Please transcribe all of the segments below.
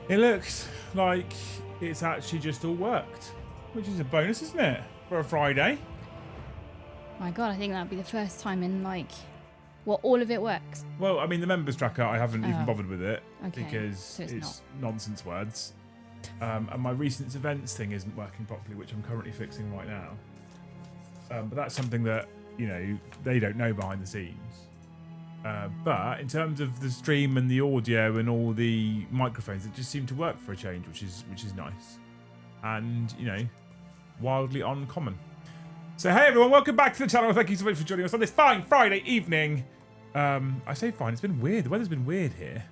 It looks like it's actually just all worked, which is a bonus, isn't it, for a Friday? My God, I think that'd be the first time in like, well, all of it works. Well, I mean, the members tracker, I haven't even bothered with it because so it's nonsense words. And my recent events thing isn't working properly, which I'm currently fixing right now. But that's something that, you know, they don't know behind the scenes. But in terms of the stream and the audio and all the microphones, it just seemed to work for a change, which is nice. And, you know, wildly uncommon. So, hey everyone, welcome back to the channel. Thank you so much for joining us on this fine Friday evening. I say fine, it's been weird. The weather's been weird here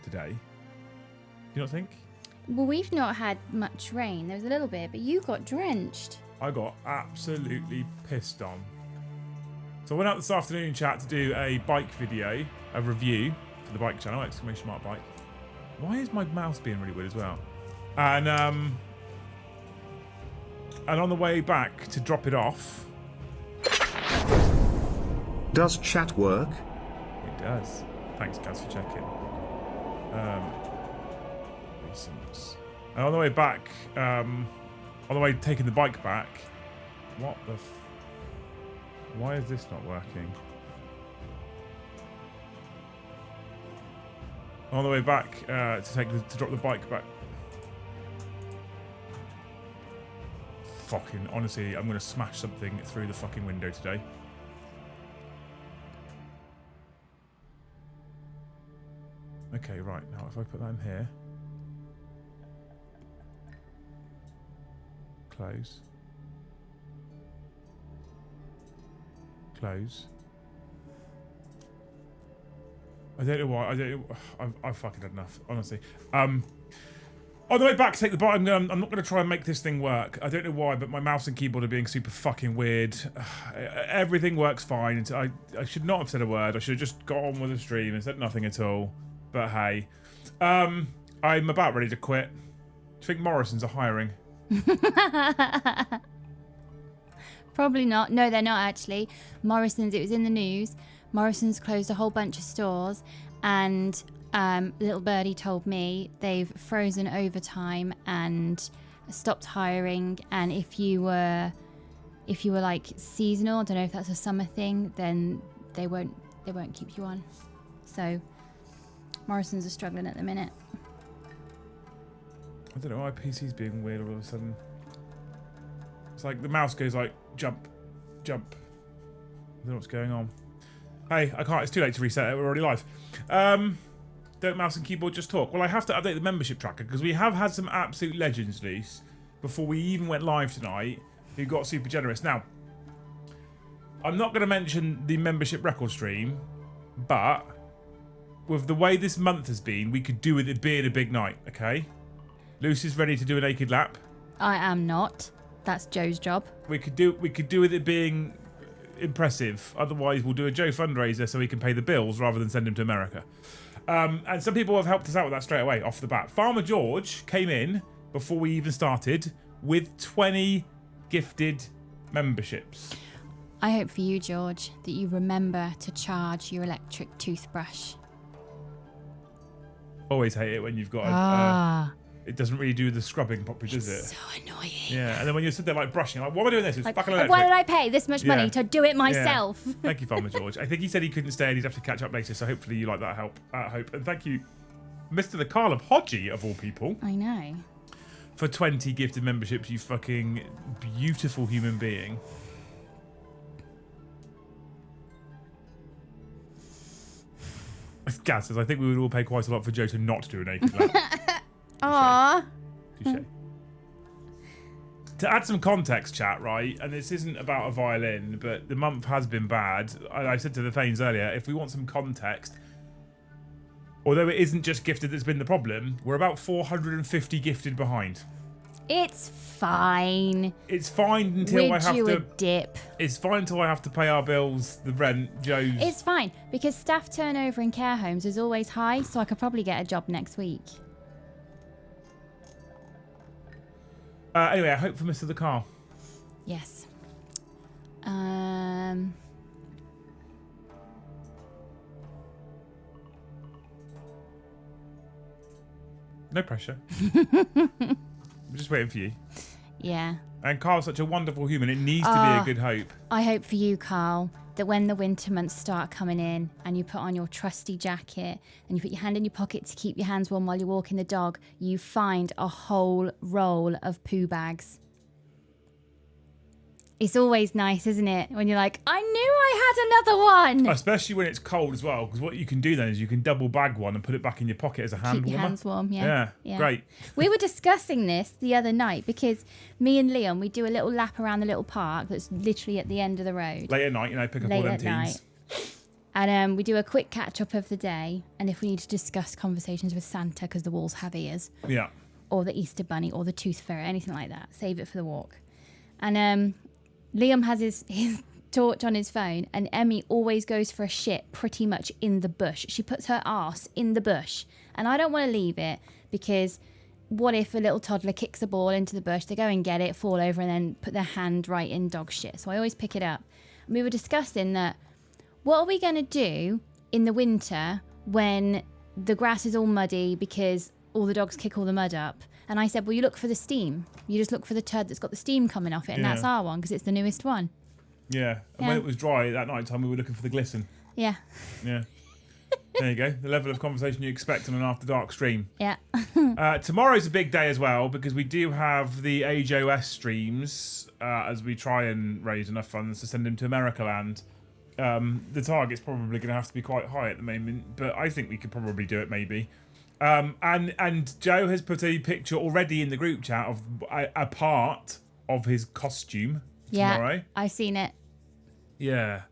today. Do you not think? Well, we've not had much rain. There was a little bit, but you got drenched. I got absolutely pissed on. So I went out this afternoon, chat, to do a bike video, a review for the bike channel, exclamation mark bike. Why is my mouse being really weird as well? And on the way back to drop it off. Does chat work? It does. Thanks, Gaz, for checking. Recent. And on the way back, on the way taking the bike back, what the why is this not working? On the way back to drop the bike back. Fucking honestly, I'm gonna smash something through the fucking window today. Okay, right, now if I put that in here. Close. Close. I don't know why. I've fucking had enough, honestly. On the way back to take the bike, I'm not going to try and make this thing work. I don't know why, but my mouse and keyboard are being super fucking weird. Everything works fine. I should not have said a word. I should have just got on with the stream and said nothing at all. But hey, I'm about ready to quit. Do you think Morrison's are hiring? Probably not. No, they're not actually. Morrison's, it was in the news. Morrison's closed a whole bunch of stores, and little birdie told me they've frozen overtime and stopped hiring. And if you were like seasonal, I don't know if that's a summer thing, then they won't keep you on. So Morrison's are struggling at the minute. I don't know why PC's being weird all of a sudden. It's like the mouse goes like jump, jump. I don't know what's going on. Hey, I can't. It's too late to reset it. We're already live. Don't mouse and keyboard just talk? Well, I have to update the membership tracker because we have had some absolute legends, Lise, before we even went live tonight, who got super generous. Now, I'm not going to mention the membership record stream, but with the way this month has been, we could do with it being a big night, okay? Lucy's ready to do a naked lap. I am not. That's Joe's job. We could do with it being impressive. Otherwise, we'll do a Joe fundraiser so he can pay the bills rather than send him to America. And some people have helped us out with that straight away off the bat. Farmer George came in before we even started with 20 gifted memberships. I hope for you, George, that you remember to charge your electric toothbrush. Always hate it when you've got it doesn't really do the scrubbing properly, does it? So annoying. Yeah, and then when you sit there like brushing, like, why am I doing this? It's Like, fucking electric. why did I pay this much money to do it myself? Yeah. Thank you, Farmer George. I think he said he couldn't stay and he'd have to catch up later, so hopefully you like that hope. And thank you, Mr. the Carl of Hodgie, of all people. I know. For 20 gifted memberships, you fucking beautiful human being. Gaz says, I think we would all pay quite a lot for Joe to not do a naked lap. Aww. Touché. To add some context, chat, right? And this isn't about a violin, but the month has been bad. I said to the Thanes earlier, if we want some context, although it isn't just gifted that's been the problem, we're about 450 gifted behind. It's fine. It's fine until I have to dip. It's fine until I have to pay our bills, the rent, Joe's. It's fine because staff turnover in care homes is always high, so I could probably get a job next week. Anyway, I hope for Mr. the Car. Yes. No pressure. I'm just waiting for you. Yeah. And Carl's such a wonderful human. It needs to be a good hope. I hope for you, Carl, that when the winter months start coming in and you put on your trusty jacket and you put your hand in your pocket to keep your hands warm while you're walking the dog, you find a whole roll of poo bags. It's always nice, isn't it? When you're like, I knew I had another one. Especially when it's cold as well, because what you can do then is you can double bag one and put it back in your pocket as a hand Keep your warmer. hands warm, yeah. Yeah, great. We were discussing this the other night because me and Leon, we do a little lap around the little park that's literally at the end of the road. Late at night, pick up all them teens. And we do a quick catch-up of the day, and if we need to discuss conversations with Santa because the walls have ears. Yeah. Or the Easter Bunny, or the Tooth Fairy, anything like that. Save it for the walk. And Liam has his torch on his phone, and Emmy always goes for a shit pretty much in the bush. She puts her arse in the bush, and I don't want to leave it because what if a little toddler kicks a ball into the bush, they go and get it, fall over, and then put their hand right in dog shit. So I always pick it up. And we were discussing that, what are we going to do in the winter when the grass is all muddy because all the dogs kick all the mud up? And I said, well, you look for the steam. You just look for the turd that's got the steam coming off it, and that's our one because it's the newest one. Yeah. And when it was dry that night time, we were looking for the glisten. Yeah. Yeah. There you go. The level of conversation you expect on an After Dark stream. Yeah. Tomorrow's a big day as well because we do have the AgeOS streams as we try and raise enough funds to send him to America Land. The target's probably going to have to be quite high at the moment, but I think we could probably do it maybe. And Joe has put a picture already in the group chat of a part of his costume tomorrow. Yeah, I've seen it. Yeah.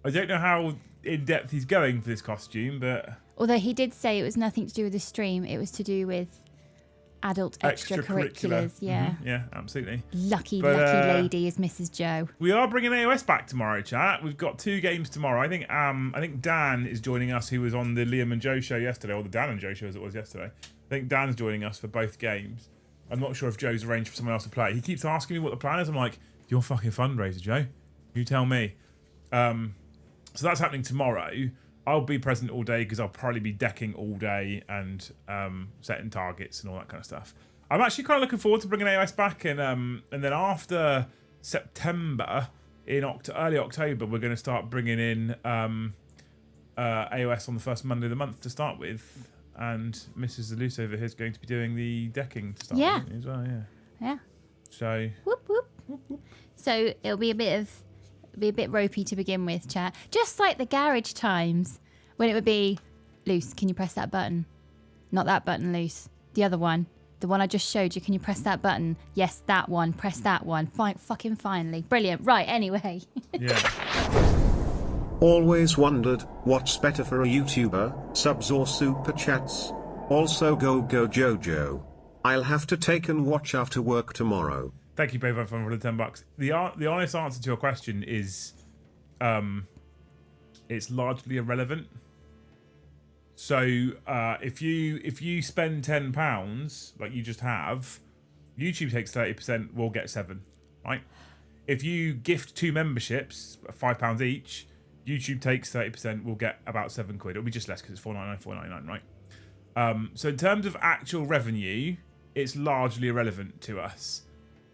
I don't know how in depth he's going for this costume, but... Although he did say it was nothing to do with the stream, it was to do with adult extracurriculars. Yeah. Mm-hmm. Yeah, absolutely. Lucky lady is Mrs. Joe. We are bringing AOS back tomorrow, chat. We've got 2 games tomorrow. I think Dan is joining us, who was on the Liam and Joe show yesterday, or the Dan and Joe show as it was yesterday. I think Dan's joining us for both games. I'm not sure if Joe's arranged for someone else to play. He keeps asking me what the plan is. I'm like, you're fucking fundraiser, Joe. You tell me. So that's happening tomorrow. I'll be present all day because I'll probably be decking all day and setting targets and all that kind of stuff. I'm actually kind of looking forward to bringing AOS back, and then after September, in early October, we're going to start bringing in AOS on the first Monday of the month to start with, and Mrs. Zalus over here is going to be doing the decking to start with as well. Yeah. So. Whoop whoop. Whoop, whoop. So it'll be a bit ropey to begin with, chat. Just like the garage times when it would be, Luce, can you press that button? Not that button, Luce. The other one. The one I just showed you. Can you press that button? Yes, that one. Press that one. Fucking finally. Brilliant. Right, anyway. Yeah. Always wondered, what's better for a YouTuber, subs or super chats? Also go Jojo. I'll have to take and watch after work tomorrow. Thank you, Bovo, for the $10. The honest answer to your question is, it's largely irrelevant. So if you spend £10 like you just have, YouTube takes 30%. We'll get 7, right? If you gift 2 memberships, £5 each, YouTube takes 30%. We'll get about £7. It'll be just less because it's $4.99, right? So in terms of actual revenue, it's largely irrelevant to us.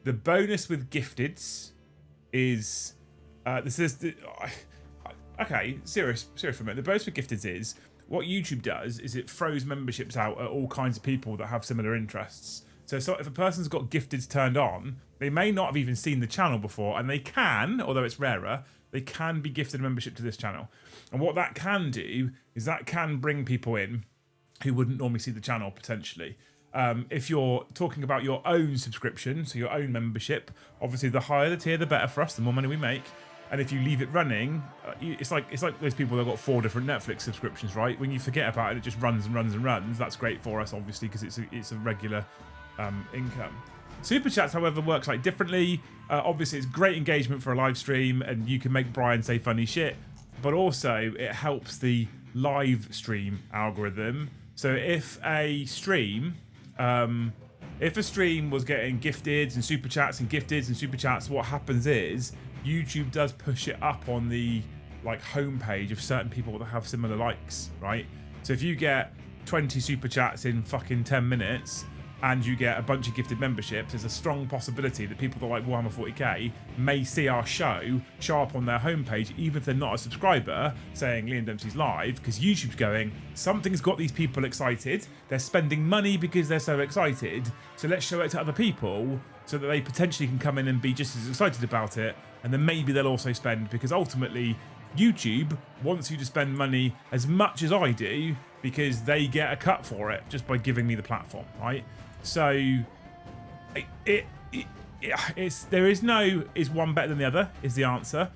The bonus with gifteds is okay, serious for a minute. The bonus with gifteds is what YouTube does is it throws memberships out at all kinds of people that have similar interests. So if a person's got gifteds turned on, they may not have even seen the channel before, and they can, although it's rarer, they can be gifted a membership to this channel. And what that can do is that can bring people in who wouldn't normally see the channel potentially. If you're talking about your own subscription, so your own membership, obviously the higher the tier, the better for us, the more money we make. And if you leave it running, it's like those people that got 4 different Netflix subscriptions, right? When you forget about it, it just runs and runs and runs. That's great for us, obviously, because it's a regular income. Super Chats, however, works like differently. Obviously, it's great engagement for a live stream, and you can make Brian say funny shit. But also, it helps the live stream algorithm. So if a stream was getting gifted and super chats and gifteds and super chats, what happens is YouTube does push it up on the homepage of certain people that have similar likes, right? So if you get 20 super chats in fucking 10 minutes and you get a bunch of gifted memberships, there's a strong possibility that people that like Warhammer 40k may see our show show up on their homepage, even if they're not a subscriber, saying Liam Dempsey's live, because YouTube's going, something's got these people excited, they're spending money because they're so excited, so let's show it to other people so that they potentially can come in and be just as excited about it, and then maybe they'll also spend, because ultimately YouTube wants you to spend money as much as I do because they get a cut for it just by giving me the platform, right? So there is no is one better than the other is the answer,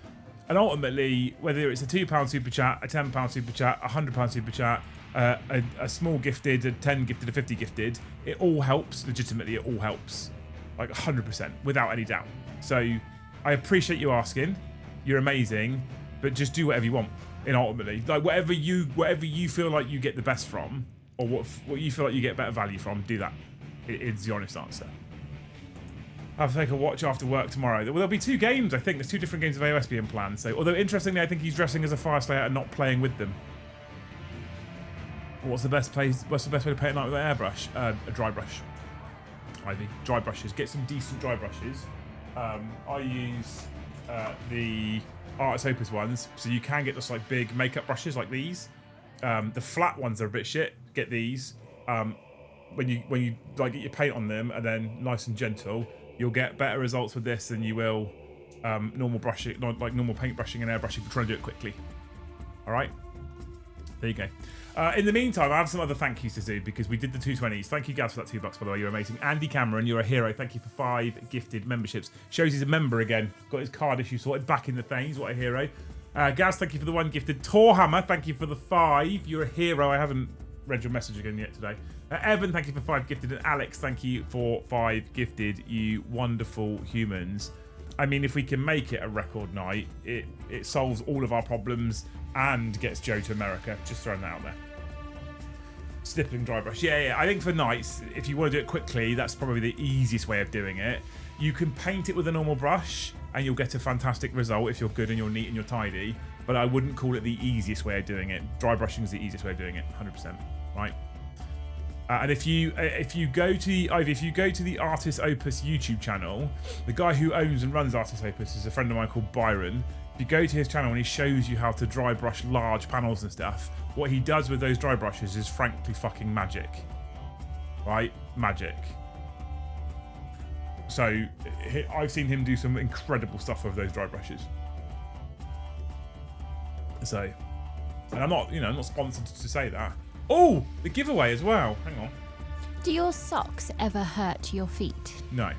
and ultimately whether it's a £2 super chat, a £10 super chat, a £100 super chat, a small gifted, a 10 gifted, a 50 gifted, it all helps. Legitimately, it all helps, like 100% without any doubt. So I appreciate you asking. You're amazing, but just do whatever you want. And ultimately, like whatever you feel like you get the best from, or what you feel like you get better value from, do that. It's the honest answer. I'll take a watch after work tomorrow. Well, there'll be 2 games, I think. There's 2 different games of AOS being planned. So, although interestingly, I think he's dressing as a FYRESLAYER and not playing with them. What's the best way to paint a night with an airbrush? A dry brush. Ivy. Dry brushes. Get some decent dry brushes. I use the Artis Opus ones, so you can get those like big makeup brushes like these. The flat ones are a bit shit. Get these. When you like get your paint on them and then nice and gentle, you'll get better results with this than you will normal brushing, like normal paint brushing and airbrushing, trying to do it quickly. All right, there you go. In the meantime, I have some other thank yous to do because we did the 220s. Thank you, Gaz, for that $2, by the way. You're amazing. Andy Cameron, you're a hero. Thank you for 5 gifted memberships. Shows he's a member again. Got his card issue sorted. Back in the things. What a hero. Gaz, thank you for the 1 gifted. Torhammer, thank you for the 5. You're a hero. I haven't read your message again yet today. Evan, thank you for 5 gifted. And Alex, thank you for 5 gifted. You wonderful humans. I mean, if we can make it a record night, it solves all of our problems and gets Joe to America. Just throwing that out there. Snipping dry brush. Yeah. I think for nights, if you want to do it quickly, that's probably the easiest way of doing it. You can paint it with a normal brush and you'll get a fantastic result if you're good and you're neat and you're tidy. But I wouldn't call it the easiest way of doing it. Dry brushing is the easiest way of doing it, 100%. Right? And if you go to the Artis Opus YouTube channel, the guy who owns and runs Artis Opus is a friend of mine called Byron. If you go to his channel and he shows you how to dry brush large panels and stuff, what he does with those dry brushes is frankly fucking magic. Right? Magic. So I've seen him do some incredible stuff with those dry brushes. So, and I'm not sponsored to say that. Oh, the giveaway as well. Hang on. Do your socks ever hurt your feet? No.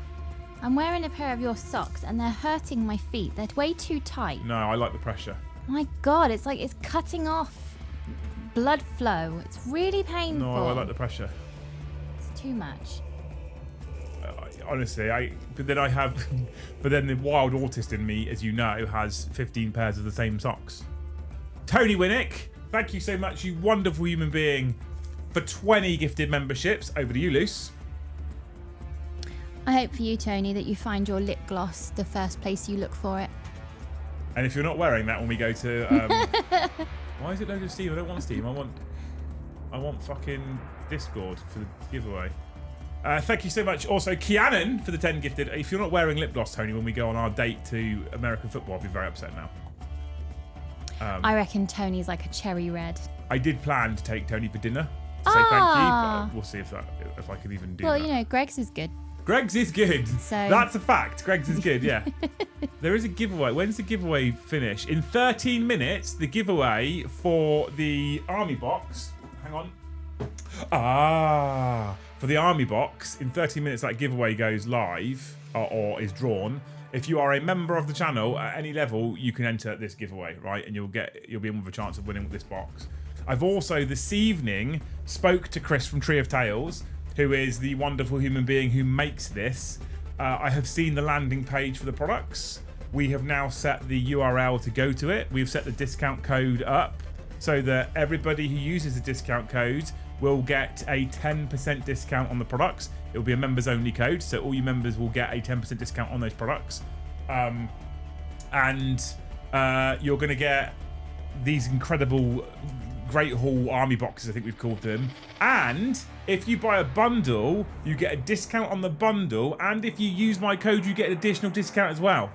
I'm wearing a pair of your socks and they're hurting my feet. They're way too tight. No, I like the pressure. My God, it's like it's cutting off blood flow. It's really painful. No, I like the pressure. It's too much. Honestly, but then the wild autist in me, as you know, has 15 pairs of the same socks. Tony Winnick, thank you so much, you wonderful human being, for 20 gifted memberships. Over to you, Luce. I hope for you, Tony, that you find your lip gloss the first place you look for it. And if you're not wearing that when we go to... why is it loads of Steam? I don't want Steam. I want fucking Discord for the giveaway. Thank you so much. Also, Kianan for the 10 gifted. If you're not wearing lip gloss, Tony, when we go on our date to American football, I'll be very upset now. I reckon Tony's like a cherry red. I did plan to take Tony for dinner to say thank you, but we'll see if I can even do that. Well, you know, Greg's is good. Greg's is good. So that's a fact. Greg's is good, yeah. There is a giveaway. When's the giveaway finish? In 13 minutes, the giveaway for the army box. Hang on. For the army box, in 30 minutes, that giveaway goes live or is drawn. If you are a member of the channel at any level, you can enter this giveaway, right? And you'll be in with a chance of winning this box. I've also this evening spoke to Chris from Tree of Tales, who is the wonderful human being who makes this. I have seen the landing page for the products. We have now set the URL to go to it. We've set the discount code up so that everybody who uses the discount code will get a 10% discount on the products. It will be a members only code, so all you members will get a 10% discount on those products. And you're going to get these incredible Great Hall Army boxes, I think we've called them. And if you buy a bundle, you get a discount on the bundle. And if you use my code, you get an additional discount as well.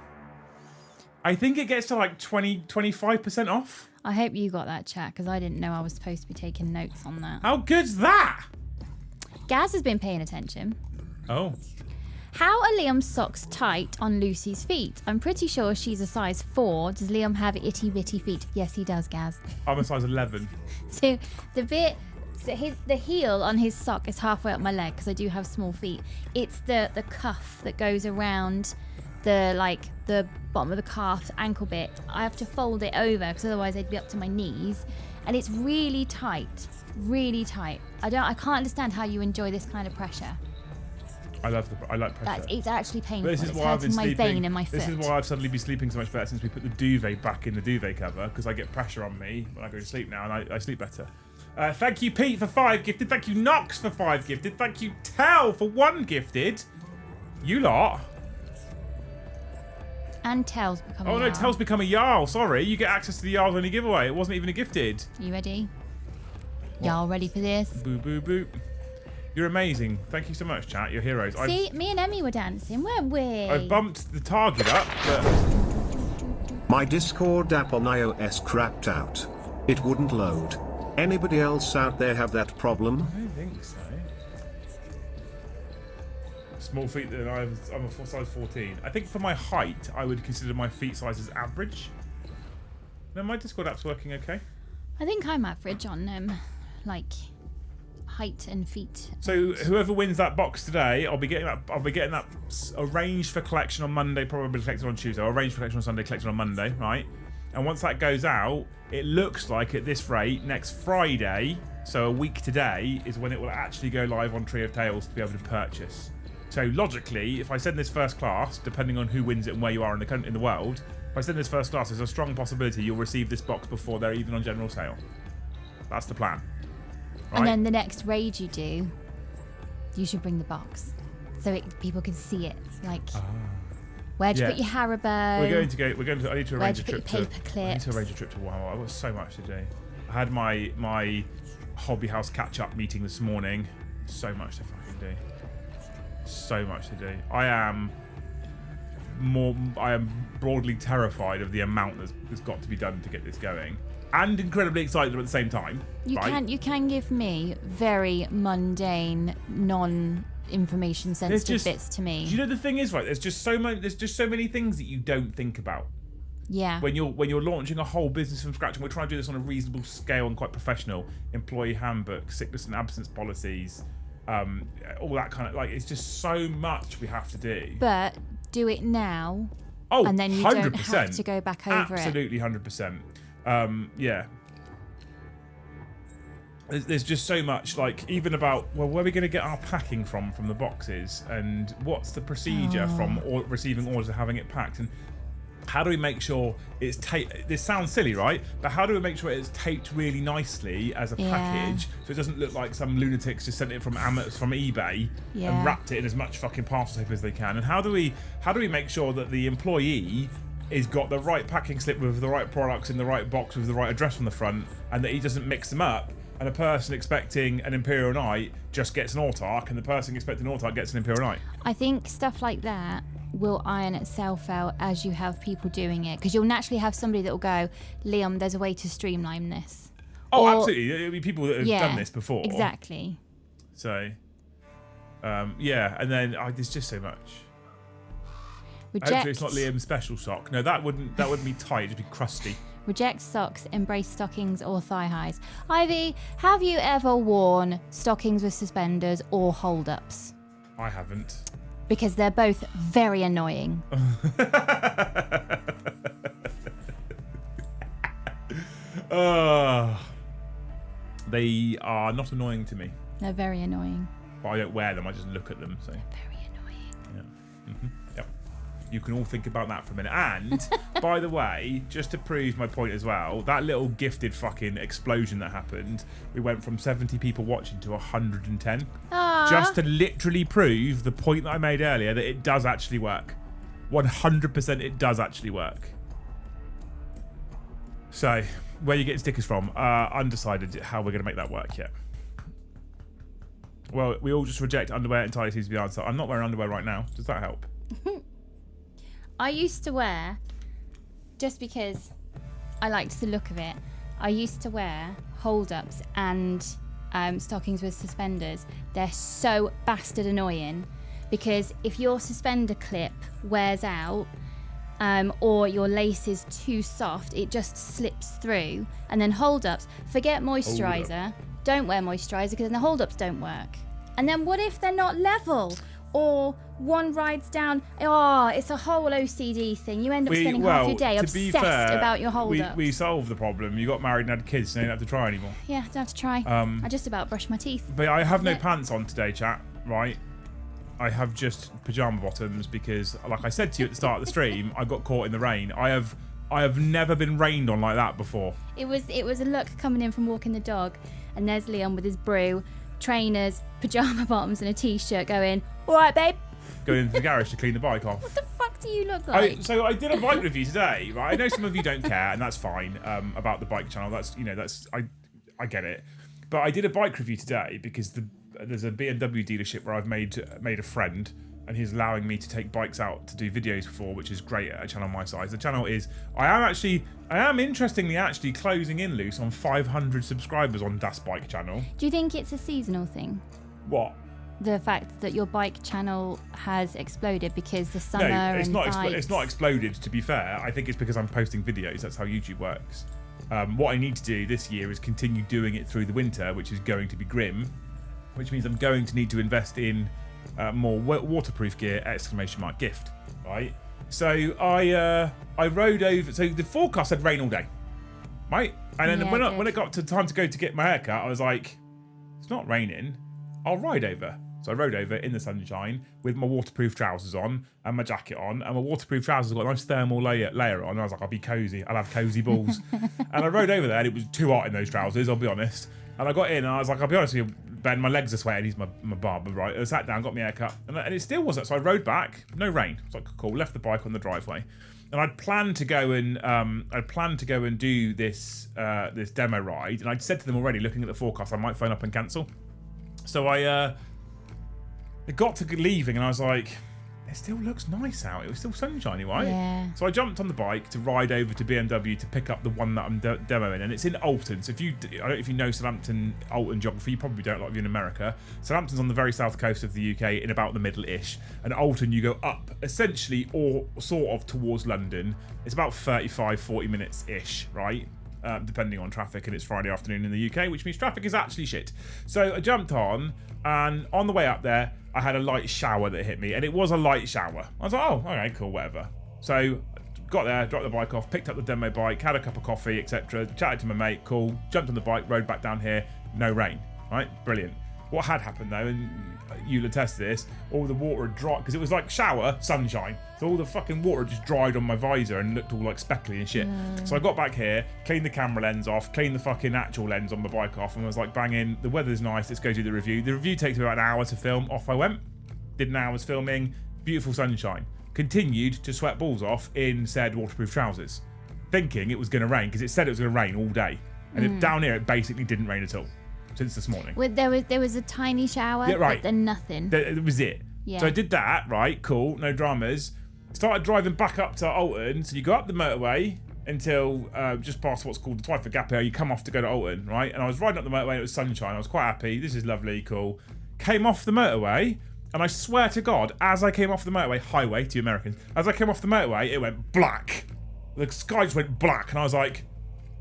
I think it gets to like 25% off. I hope you got that, chat, because I didn't know I was supposed to be taking notes on that. How good's that? Gaz has been paying attention. Oh. How are Liam's socks tight on Lucy's feet? I'm pretty sure she's a size 4. Does Liam have itty bitty feet? Yes, he does, Gaz. I'm a size 11. So the heel on his sock is halfway up my leg because I do have small feet. It's the cuff that goes around the bottom of the calf ankle bit. I have to fold it over because otherwise they'd be up to my knees, and it's really tight, really tight. I can't understand how you enjoy this kind of pressure. I like pressure. It's actually painful. This is it's why I've hurting been my sleeping. vein in my foot. This is why I've suddenly been sleeping so much better since we put the duvet back in the duvet cover, because I get pressure on me when I go to sleep now, and I sleep better. Thank you, Pete, for 5 gifted. Thank you, Knox, for 5 gifted. Thank you, Tell, for 1 gifted. You lot. And Tell's become a Oh, no, Jarl. Tell's become a Jarl. Sorry, you get access to the Jarls only giveaway. It wasn't even a gifted. You ready? Y'all ready for this? Boo, boo, boo. You're amazing. Thank you so much, chat. You're heroes. See, me and Emmy were dancing, weren't we? I've bumped the target up, but... My Discord app on iOS crapped out. It wouldn't load. Anybody else out there have that problem? I don't think so. Small feet, then I'm a size 14. I think for my height, I would consider my feet size as average. No, my Discord app's working okay. I think I'm average on height and feet. So whoever wins that box today, I'll be getting that arranged for collection on Monday, probably collected on Tuesday. Or arranged for collection on Sunday, collected on Monday, right? And once that goes out, it looks like at this rate, next Friday, so a week today, is when it will actually go live on Tree of Tales to be able to purchase. So logically, if I send this first class, depending on who wins it and where you are in the world, if I send this first class, there's a strong possibility you'll receive this box before they're even on general sale. That's the plan. Right? And then the next raid you do, you should bring the box so people can see it. Where'd you put your Haribo? I need to arrange a trip to. I need to arrange a trip to Wow. I've got so much to do. I had my hobby house catch up meeting this morning. So much to fucking do. So much to do. I am broadly terrified of the amount that's got to be done to get this going, and incredibly excited at the same time. You can give me very mundane, non-information sensitive bits to me. Do you know the thing is, right? There's just so many things that you don't think about. Yeah. When you're launching a whole business from scratch, and we're trying to do this on a reasonable scale and quite professional, employee handbook, sickness and absence policies. All that kind of it's just so much we have to do. But do it now. Oh, and then you 100%. don't have to go back over Absolutely, 100%. Yeah. There's just so much, even about where are we going to get our packing from the boxes, and what's the procedure from receiving orders to having it packed, and how do we make sure it's taped? This sounds silly, right? But how do we make sure it's taped really nicely as a package, so it doesn't look like some lunatics just sent it from eBay and wrapped it in as much fucking parcel tape as they can? And how do we make sure that the employee has got the right packing slip with the right products in the right box with the right address on the front, and that he doesn't mix them up? And a person expecting an Imperial Knight just gets an Autarch, and the person expecting an Autarch gets an Imperial Knight. I think stuff like that will iron itself out as you have people doing it, because you'll naturally have somebody that will go, Liam, there's a way to streamline this. Oh, absolutely. There'll be people that have done this before. Exactly. So, and then there's just so much. Hopefully it's not Liam's special sock. No, that wouldn't be tight. It'd be crusty. Reject socks, embrace stockings or thigh highs. Ivy, have you ever worn stockings with suspenders or hold-ups? I haven't. Because they're both very annoying. They are not annoying to me. They're very annoying. But I don't wear them. I just look at them. So. They're very annoying. Yeah. Mm-hmm. Yep. You can all think about that for a minute. And, by the way, just to prove my point as well, that little gifted fucking explosion that happened, we went from 70 people watching to 110. Aww. Just to literally prove the point that I made earlier, that it does actually work. 100% it does actually work. So, where you're getting stickers from. Undecided how we're going to make that work yet. Well, we all just reject underwear entirely seems to be the answer. I'm not wearing underwear right now. Does that help? I used to wear, just because I liked the look of it, I used to wear hold-ups and stockings with suspenders. They're so bastard annoying because if your suspender clip wears out or your lace is too soft, it just slips through. And then hold-ups, forget moisturiser. Don't wear moisturiser because then the hold-ups don't work. And then what if they're not level? Or one rides down. Oh, it's a whole OCD thing. You end up spending half your day obsessed about your hold-ups. We solved the problem. You got married and had kids, so you don't have to try anymore. Yeah, don't have to try. I just about brushed my teeth. But I have no pants on today, chat, right? I have just pyjama bottoms because, like I said to you at the start of the stream, I got caught in the rain. I have never been rained on like that before. It was a look coming in from walking the dog, and there's Leon with his brew, trainers, pyjama bottoms, and a t-shirt going, all right, babe. Going into the garage to clean the bike off. What the fuck do you look like? So I did a bike review today, right? I know some of you don't care, and that's fine. About the bike channel, I get it. But I did a bike review today because there's a BMW dealership where I've made a friend, and he's allowing me to take bikes out to do videos for, which is great at a channel my size. The channel is I am interestingly actually closing in loose on 500 subscribers on Das Bike channel. Do you think it's a seasonal thing? What? The fact that your bike channel has exploded because the summer it's and not bikes... it's not exploded, to be fair. I think it's because I'm posting videos. That's how YouTube works. What I need to do this year is continue doing it through the winter, which is going to be grim, which means I'm going to need to invest in more waterproof gear, !gift, right? So I rode over, so the forecast said rain all day, right? And then when it got to time to go to get my haircut, I was like, it's not raining, I'll ride over. So I rode over in the sunshine with my waterproof trousers on and my jacket on, and my waterproof trousers got a nice thermal layer on. And I was like, I'll be cozy, I'll have cozy balls. And I rode over there and it was too hot in those trousers, I'll be honest. And I got in and I was like, I'll be honest with you, Ben, my legs are sweating. He's my barber, right? I sat down, got my hair cut, and it still wasn't. So I rode back, no rain. I was like, cool. Left the bike on the driveway, and I'd planned to go and do this demo ride. And I'd said to them already, looking at the forecast, I might phone up and cancel. So I got to leaving, and I was like, it still looks nice out. It was still sunshiny, right? Yeah. So I jumped on the bike to ride over to BMW to pick up the one that I'm demoing, and it's in Alton. So I don't know if you know Southampton, Alton geography, you probably don't, like if you're in America. Southampton's on the very south coast of the UK, in about the middle-ish, and Alton you go up, essentially, or sort of towards London. It's about 35-40 minutes-ish, right? Depending on traffic, and it's Friday afternoon in the UK, which means traffic is actually shit. So I jumped on, and on the way up there, I had a light shower that hit me, and it was a light shower. I was like, oh, okay, cool, whatever. So got there, dropped the bike off, picked up the demo bike, had a cup of coffee, etc. Chatted to my mate, cool. Jumped on the bike, rode back down here, no rain, right? Brilliant. What had happened though, and you'll attest to this, all the water had dried, because it was like shower, sunshine. So all the fucking water just dried on my visor and looked all like speckly and shit. So I got back here, cleaned the camera lens off, cleaned the fucking actual lens on my bike off, and was like, banging, the weather's nice, let's go do the review. The review takes about an hour to film. Off I went, did an hour's filming, beautiful sunshine. Continued to sweat balls off in said waterproof trousers, thinking it was going to rain, because it said it was going to rain all day. And down here, it basically didn't rain at all. Since this morning. There was a tiny shower, yeah, right. But then nothing. That was it. Yeah. So I did that, right, cool, no dramas. Started driving back up to Alton. So you go up the motorway until just past what's called the Twyford Gap here. You come off to go to Alton, right? And I was riding up the motorway and it was sunshine. I was quite happy. This is lovely, cool. Came off the motorway, and I swear to God, as I came off the motorway, highway to you Americans, as I came off the motorway, it went black. The sky just went black, and I was like,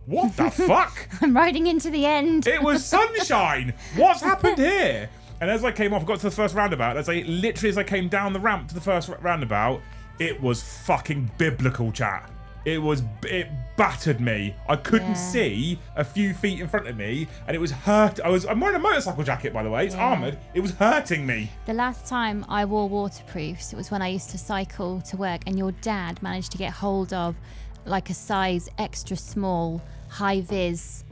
what the fuck? I'm riding into the end. It was sunshine. What's happened here? And as I came off, I got to the first roundabout. As I came down the ramp to the first roundabout, it was fucking biblical, chat. It battered me. I couldn't see a few feet in front of me, and it was hurt. I'm wearing a motorcycle jacket, by the way. It's armoured. It was hurting me. The last time I wore waterproofs, it was when I used to cycle to work, and your dad managed to get hold of like a size extra small high-vis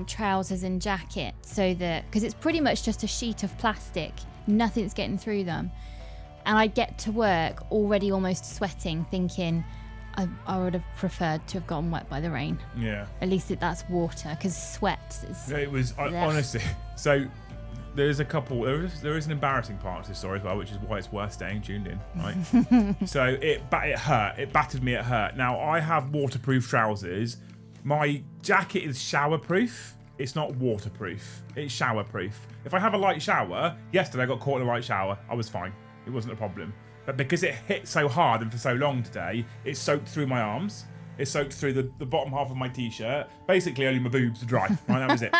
trousers and jacket, so that, because it's pretty much just a sheet of plastic, nothing's getting through them, and I get to work already almost sweating, thinking, I would have preferred to have gotten wet by the rain. Yeah. At least that's water, because sweat is... It was, honestly, so there's a couple, there is an embarrassing part to this story as well, which is why it's worth staying tuned in, right? So it hurt, it battered me, it hurt. Now, I have waterproof trousers. My jacket is showerproof. It's not waterproof, it's showerproof. If I have a light shower, yesterday I got caught in a light shower, I was fine. It wasn't a problem. But because it hit so hard and for so long today, it soaked through my arms. It soaked through the bottom half of my t-shirt. Basically, only my boobs were dry. Right, that was it.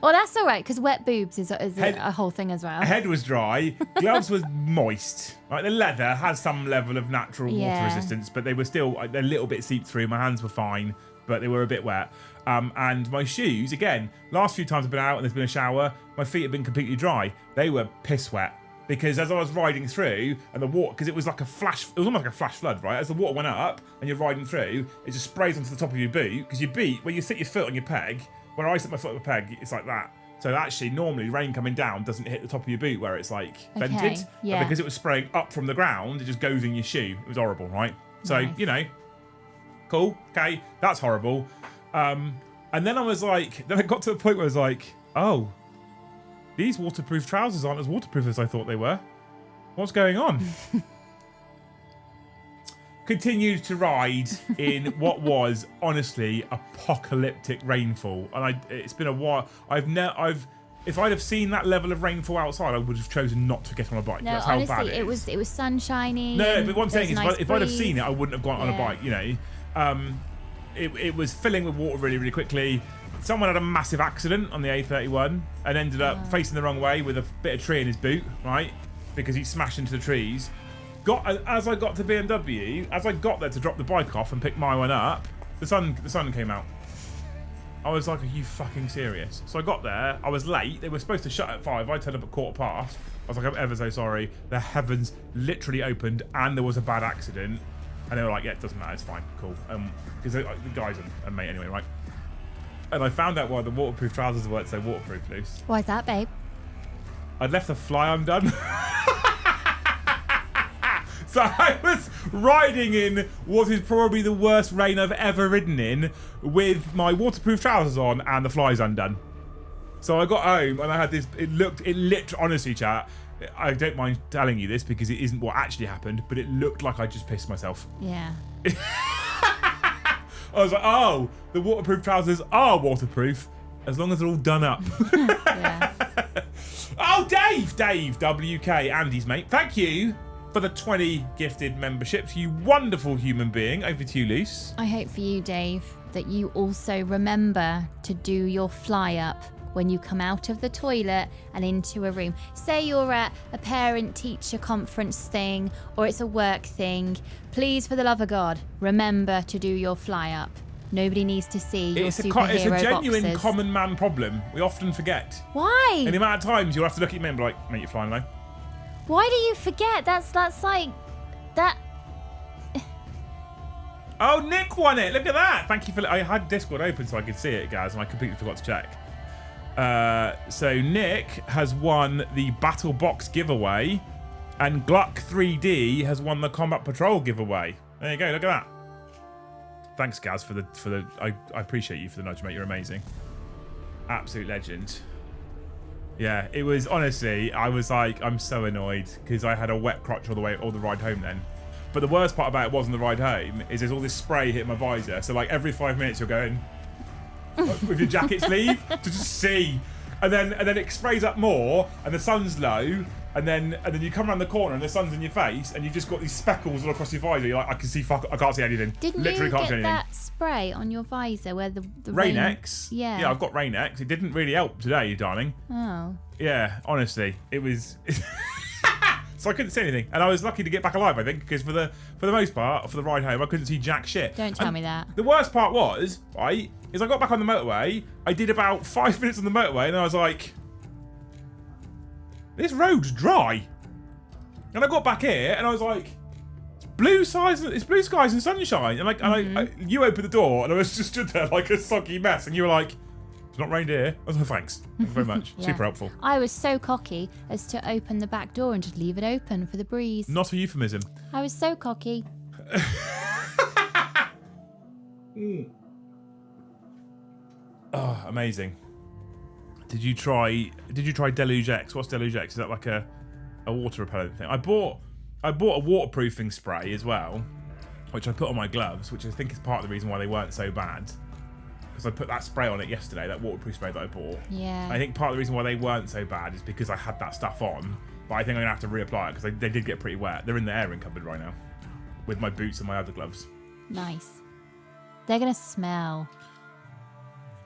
Well, that's all right, because wet boobs is a whole thing as well. Head was dry. Gloves was moist. Right, the leather has some level of natural water resistance, but they were still a little bit seeped through. My hands were fine, but they were a bit wet. And my shoes, again, last few times I've been out and there's been a shower, my feet have been completely dry. They were piss wet. Because as I was riding through, and the water, because it was like a flash, it was almost like a flash flood, right? As the water went up and you're riding through, it just sprays onto the top of your boot. Because your boot, when you sit your foot on your peg, when I sit my foot on the peg, it's like that. So actually, normally, rain coming down doesn't hit the top of your boot where it's like vented. Yeah. But because it was spraying up from the ground, it just goes in your shoe. It was horrible, right? So, Nice. Cool, okay, that's horrible. And then I was like, then I got to the point where I was like, oh, these waterproof trousers aren't as waterproof as I thought they were. What's going on? Continued to ride in what was honestly apocalyptic rainfall, and it's been a while. If I'd have seen that level of rainfall outside, I would have chosen not to get on a bike. No, That's honestly, how bad it was sun shining. No, but what I'm saying is, nice if I'd have breeze. seen it, I wouldn't have gone on a bike. It was filling with water really, really quickly. Someone had a massive accident on the A31 and ended up facing the wrong way with a bit of tree in his boot, right? Because he smashed into the trees. As I got to BMW, as I got there to drop the bike off and pick my one up, the sun came out. I was like, are you fucking serious? So I got there, I was late, they were supposed to shut at 5, I turned up at 15:15. I was like, I'm ever so sorry. The heavens literally opened and there was a bad accident. And they were like, yeah, it doesn't matter, it's fine, cool. Because the guy's a mate anyway, right? And I found out why the waterproof trousers weren't so waterproof, Luce. Why's that, babe? I'd left the fly undone. So I was riding in what is probably the worst rain I've ever ridden in with my waterproof trousers on and the flies undone. So I got home and I had this, it lit, honestly, chat, I don't mind telling you this because it isn't what actually happened, but it looked like I just pissed myself. Yeah. I was like, oh, the waterproof trousers are waterproof as long as they're all done up. Yeah. Oh, Dave WK, Andy's mate. Thank you for the 20 gifted memberships, you wonderful human being. Over to you, Luce. I hope for you, Dave, that you also remember to do your fly up when you come out of the toilet and into a room. Say you're at a parent-teacher conference thing or it's a work thing. Please, for the love of God, remember to do your fly up. Nobody needs to see your superhero It's a genuine boxes. common man problem. We often forget. Why? And the amount of times you'll have to look at your men and be like, mate, you're flying low. Why do you forget? That's like that. Oh, Nick won it. Look at that. Thank you for... I had Discord open so I could see it, guys, and I completely forgot to check. So Nick has won the Battle Box giveaway, and Gluck 3D has won the Combat Patrol giveaway. There you go. Look at that. Thanks, Gaz, for the. I appreciate you for the nudge, mate. You're amazing. Absolute legend. Yeah, it was honestly. I was like, I'm so annoyed because I had a wet crotch all the ride home then. But the worst part about it wasn't the ride home. Is there's all this spray hitting my visor. So like every 5 minutes you're going with your jacket sleeve to just see, and then it sprays up more, and the sun's low, and then you come around the corner and the sun's in your face, and you've just got these speckles all across your visor. You're like, I can see I can't see anything. Didn't Literally you can't get see anything. that spray on your visor where the Rain X? Yeah. Yeah, I've got Rain X. It didn't really help today, darling. Oh. Yeah, honestly, it was. So I couldn't see anything, and I was lucky to get back alive, I think, because for the most part, for the ride home, I couldn't see jack shit. Don't tell me that. The worst part was, right, is I got back on the motorway. I did about 5 minutes on the motorway, and I was like, this road's dry. And I got back here, and I was like, it's blue skies and sunshine. And you opened the door, and I was just stood there like a soggy mess, and you were like, it's not rained here. I was like, thanks. Thank you very much. Yeah. Super helpful. I was so cocky as to open the back door and just leave it open for the breeze. Not a euphemism. I was so cocky. Oh, amazing. Did you try Deluge X? What's Deluge X? Is that like a water repellent thing? I bought a waterproofing spray as well, which I put on my gloves, which I think is part of the reason why they weren't so bad. Because I put that spray on it yesterday, that waterproof spray that I bought. Yeah. I think part of the reason why they weren't so bad is because I had that stuff on, but I think I'm going to have to reapply it because they did get pretty wet. They're in the airing cupboard right now with my boots and my other gloves. Nice. They're going to smell.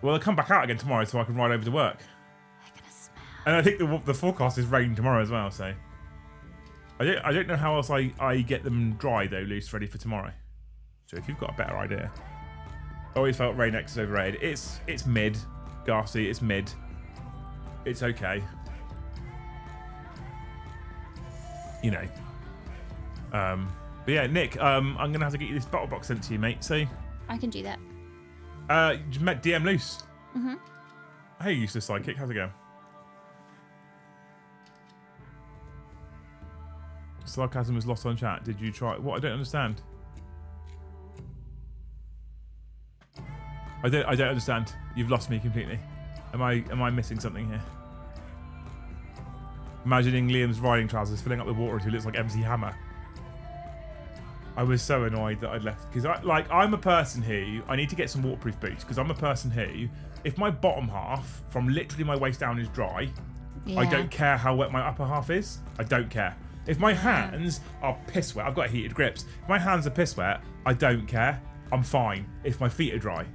Well, they'll come back out again tomorrow so I can ride over to work. They're going to smell. And I think the forecast is rain tomorrow as well, so... I don't know how else I get them dry, though, loose, ready for tomorrow. So if you've got a better idea... I always felt Rain X is overrated. It's mid, Garcy. It's mid. It's okay. You know. But yeah, Nick. I'm gonna have to get you this bottle box sent to you, mate. So. I can do that. Just met DM Loose. Mhm. Hey, useless sidekick. How's it going? Sarcasm was lost on chat. Did you try? What? I don't understand. I don't understand. You've lost me completely. Am I missing something here? Imagining Liam's riding trousers filling up the water until he looks like MC Hammer. I was so annoyed that I'd left because I'm a person who I need to get some waterproof boots because I'm a person who, if my bottom half from literally my waist down is dry, I don't care how wet my upper half is. I don't care. If my hands are piss wet, I've got heated grips. If my hands are piss wet, I don't care. I'm fine. If my feet are dry.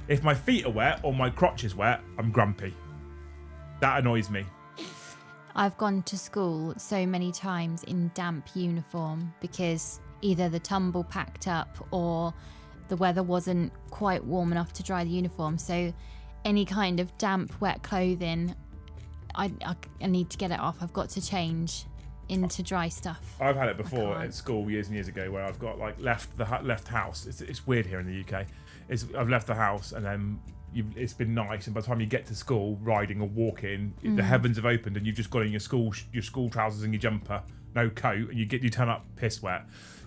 If my feet are wet or my crotch is wet, I'm grumpy. That annoys me. I've gone to school so many times in damp uniform because either the tumble packed up or the weather wasn't quite warm enough to dry the uniform. So any kind of damp, wet clothing, I need to get it off. I've got to change into dry stuff. I've had it before at school years and years ago where I've got like left house. It's weird here in the UK. I've left the house and then it's been nice, and by the time you get to school, riding or walking, the heavens have opened and you've just got in your school trousers and your jumper, no coat, and you turn up piss wet.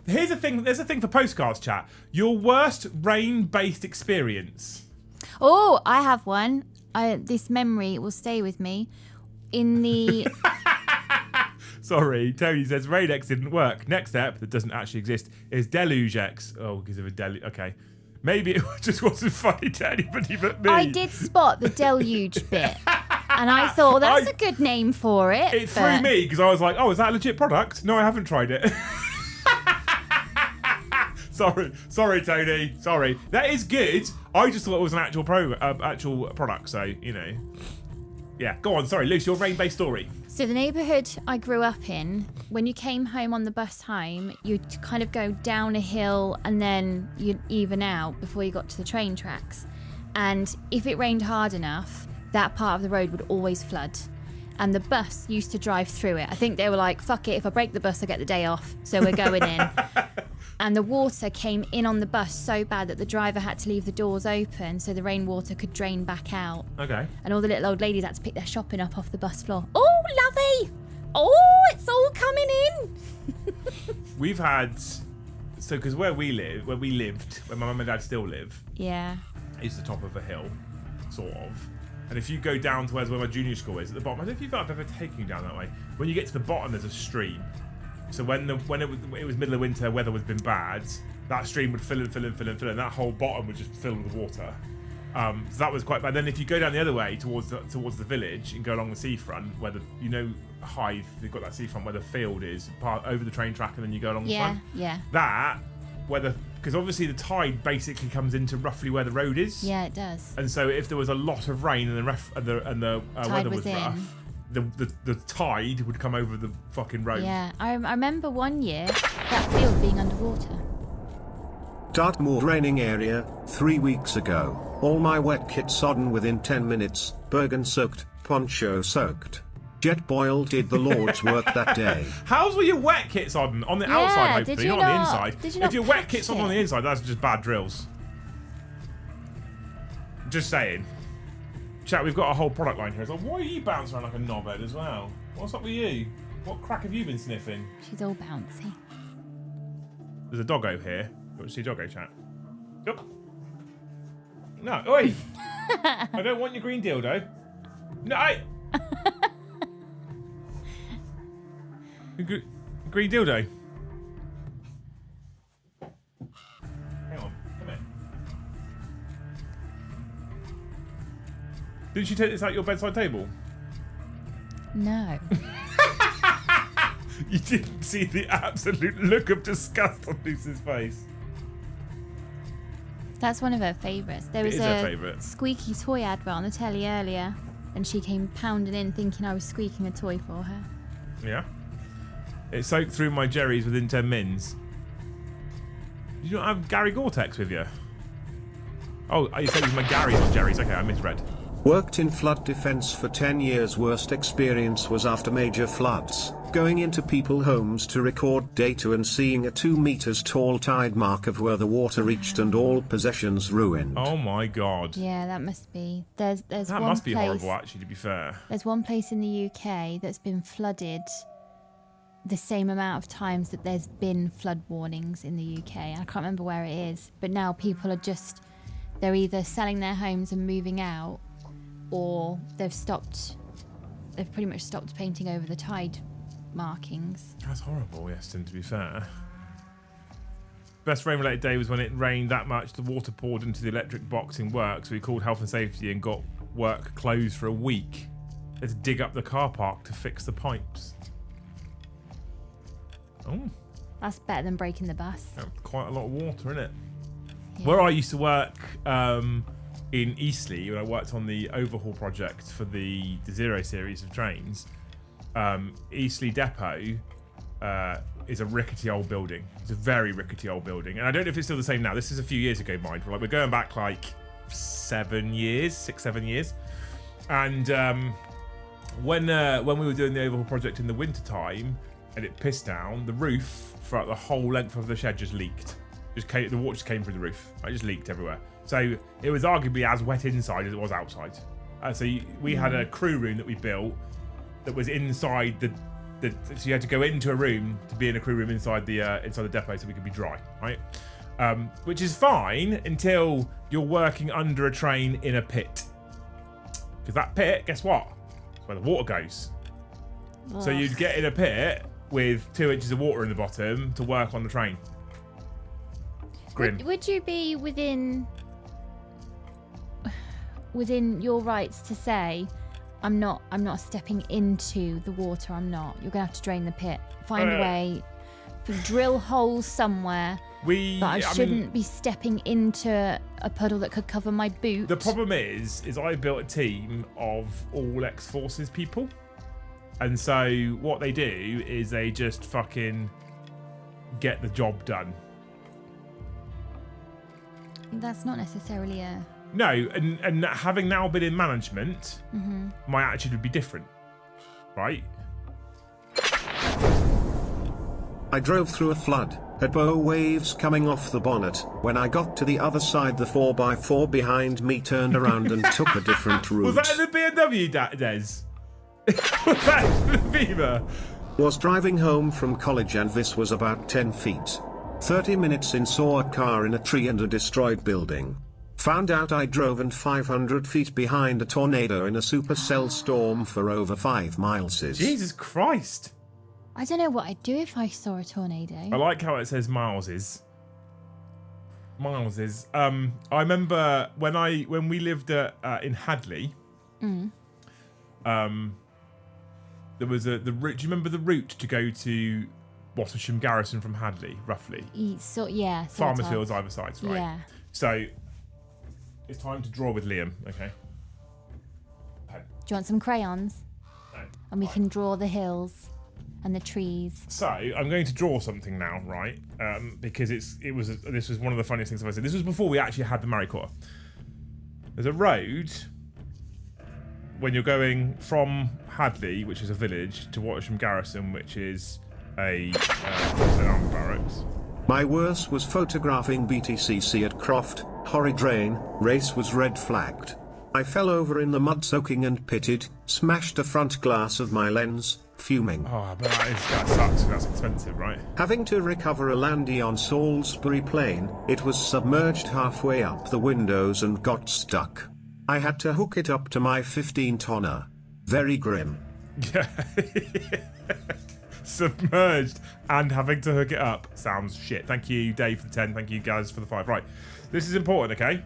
Here's the thing. There's a thing for postcards, chat. Your worst rain-based experience. Oh, I have one. This memory will stay with me. In the Sorry, Tony says Rain X didn't work. Next step that doesn't actually exist is Deluge X. Oh, because of a deluge. Okay. Maybe it just wasn't funny to anybody but me. I did spot the deluge bit, and I thought, well, that's a good name for it. It threw me because I was like, oh, is that a legit product? No, I haven't tried it. Sorry, Tony. Sorry. That is good. I just thought it was an actual product. So, you know. Yeah, go on. Sorry, Luce, your rain-based story. So the neighbourhood I grew up in, when you came home on the bus home, you'd kind of go down a hill and then you'd even out before you got to the train tracks. And if it rained hard enough, that part of the road would always flood. And the bus used to drive through it. I think they were like, fuck it, if I break the bus, I get the day off. So we're going in. And the water came in on the bus so bad that the driver had to leave the doors open so the rainwater could drain back out. Okay. And all the little old ladies had to pick their shopping up off the bus floor. Oh, lovely! Oh, it's all coming in! We've had... So, because where we lived, where my mum and dad still live, Yeah. is the top of a hill, sort of. And if you go down to where my junior school is, at the bottom, I don't know if I've ever taken you down that way. When you get to the bottom, there's a stream. So when it was middle of winter, weather was been bad, that stream would fill and that whole bottom would just fill with water. So that was quite bad. Then if you go down the other way towards the village and go along the seafront, where Hythe, they've got that seafront where the field is, over the train track, and then you go along the front. Yeah. That, because obviously the tide basically comes into roughly where the road is. Yeah, it does. And so if there was a lot of rain and the weather was rough, the tide would come over the fucking road. Yeah, I remember one year that field being underwater. Dartmoor raining area, 3 weeks ago. All my wet kit sodden within 10 minutes, Bergen soaked, poncho soaked. Jet Boyle did the Lord's work that day. How's all your wet kits on the outside, hopefully, not on the inside? If your wet kit's on the inside, that's just bad drills. Just saying. Chat, we've got a whole product line here. It's like, why are you bouncing around like a knobhead as well? What's up with you? What crack have you been sniffing? She's all bouncy. There's a doggo here. You want to see doggo, chat? Yep. No, oi! I don't want your green dildo. No! Green dildo. Hang on, come here. Didn't you take this out your bedside table? No. You didn't see the absolute look of disgust on Lucy's face. That's one of her favourites. There was a squeaky toy advert on the telly earlier, and she came pounding in thinking I was squeaking a toy for her. Yeah. It soaked through my Jerry's within 10 mins. Did you not have Gary Gore-Tex with you? Oh, you said it was my Gary's or Jerry's. Okay, I misread. Worked in flood defense for 10 years. Worst experience was after major floods, going into people homes to record data and seeing a 2 meters tall tide mark of where the water reached and all possessions ruined. Oh my god. Yeah, that must be. There's that one must be place, horrible, actually, to be fair. There's one place in the UK that's been flooded the same amount of times that there's been flood warnings in the UK. I can't remember where it is, but now people are just, they're either selling their homes and moving out, or they've pretty much stopped painting over the tide markings. That's horrible, yes, to be fair. Best rain-related day was when it rained that much, the water poured into the electric box in work, so we called health and safety and got work closed for a week. Had to dig up the car park to fix the pipes. Oh. That's better than breaking the bus. Quite a lot of water, isn't it? Yeah. Where I used to work in Eastleigh, when I worked on the overhaul project for the Zero series of trains, Eastleigh Depot is a rickety old building. It's a very rickety old building. And I don't know if it's still the same now. This is a few years ago, mind. We're going back like 7 years, 6-7 years. And when we were doing the overhaul project in the winter time and it pissed down, the roof throughout the whole length of the shed just leaked. The water just came through the roof. It just leaked everywhere. So it was arguably as wet inside as it was outside. We had a crew room that we built that was inside so you had to go into a room to be in a crew room inside the depot so we could be dry, right? Which is fine until you're working under a train in a pit. Because that pit, guess what? It's where the water goes. Ugh. So you'd get in a pit with 2 inches of water in the bottom to work on the train. Grim. Would you be within your rights to say, I'm not stepping into the water, I'm not. You're gonna have to drain the pit. Find a way, drill holes somewhere. But I shouldn't be stepping into a puddle that could cover my boots. The problem is I built a team of all ex-forces people. And so what they do is they just fucking get the job done. That's not necessarily a... No, and having now been in management, my attitude would be different, right? I drove through a flood, had bow waves coming off the bonnet. When I got to the other side, the 4x4 behind me turned around and took a different route. Was that in the BMW, Des? Was that in the Beamer? Was driving home from college and this was about 10 feet. 30 minutes in, saw a car in a tree and a destroyed building. Found out I drove and 500 feet behind a tornado in a supercell storm for over 5 miles. Jesus Christ. I don't know what I'd do if I saw a tornado. I like how it says Mileses. Mileses. I remember when we lived in Hadley. There was the route. Do you remember the route to go to Wattisham Garrison from Hadley, roughly? Yeah. Farmers Fields either sides, right? Yeah. So it's time to draw with Liam. Okay. Pen. Do you want some crayons? No. And we can draw the hills and the trees. So I'm going to draw something now, right? Because this was one of the funniest things I've ever seen. This was before we actually had the Maricourt. There's a road when you're going from Hadley, which is a village, to Wattisham Garrison, which is an army barracks. My worst was photographing BTCC at Croft. Horrid rain, race was red flagged. I fell over in the mud soaking and pitted, smashed the front glass of my lens, fuming. Oh, but that sucks. That's expensive, right? Having to recover a landy on Salisbury Plain, it was submerged halfway up the windows and got stuck. I had to hook it up to my 15-tonner. Very grim. Yeah. Submerged and having to hook it up. Sounds shit. Thank you, Dave, for the 10. Thank you, guys, for the 5. Right. This is important, okay?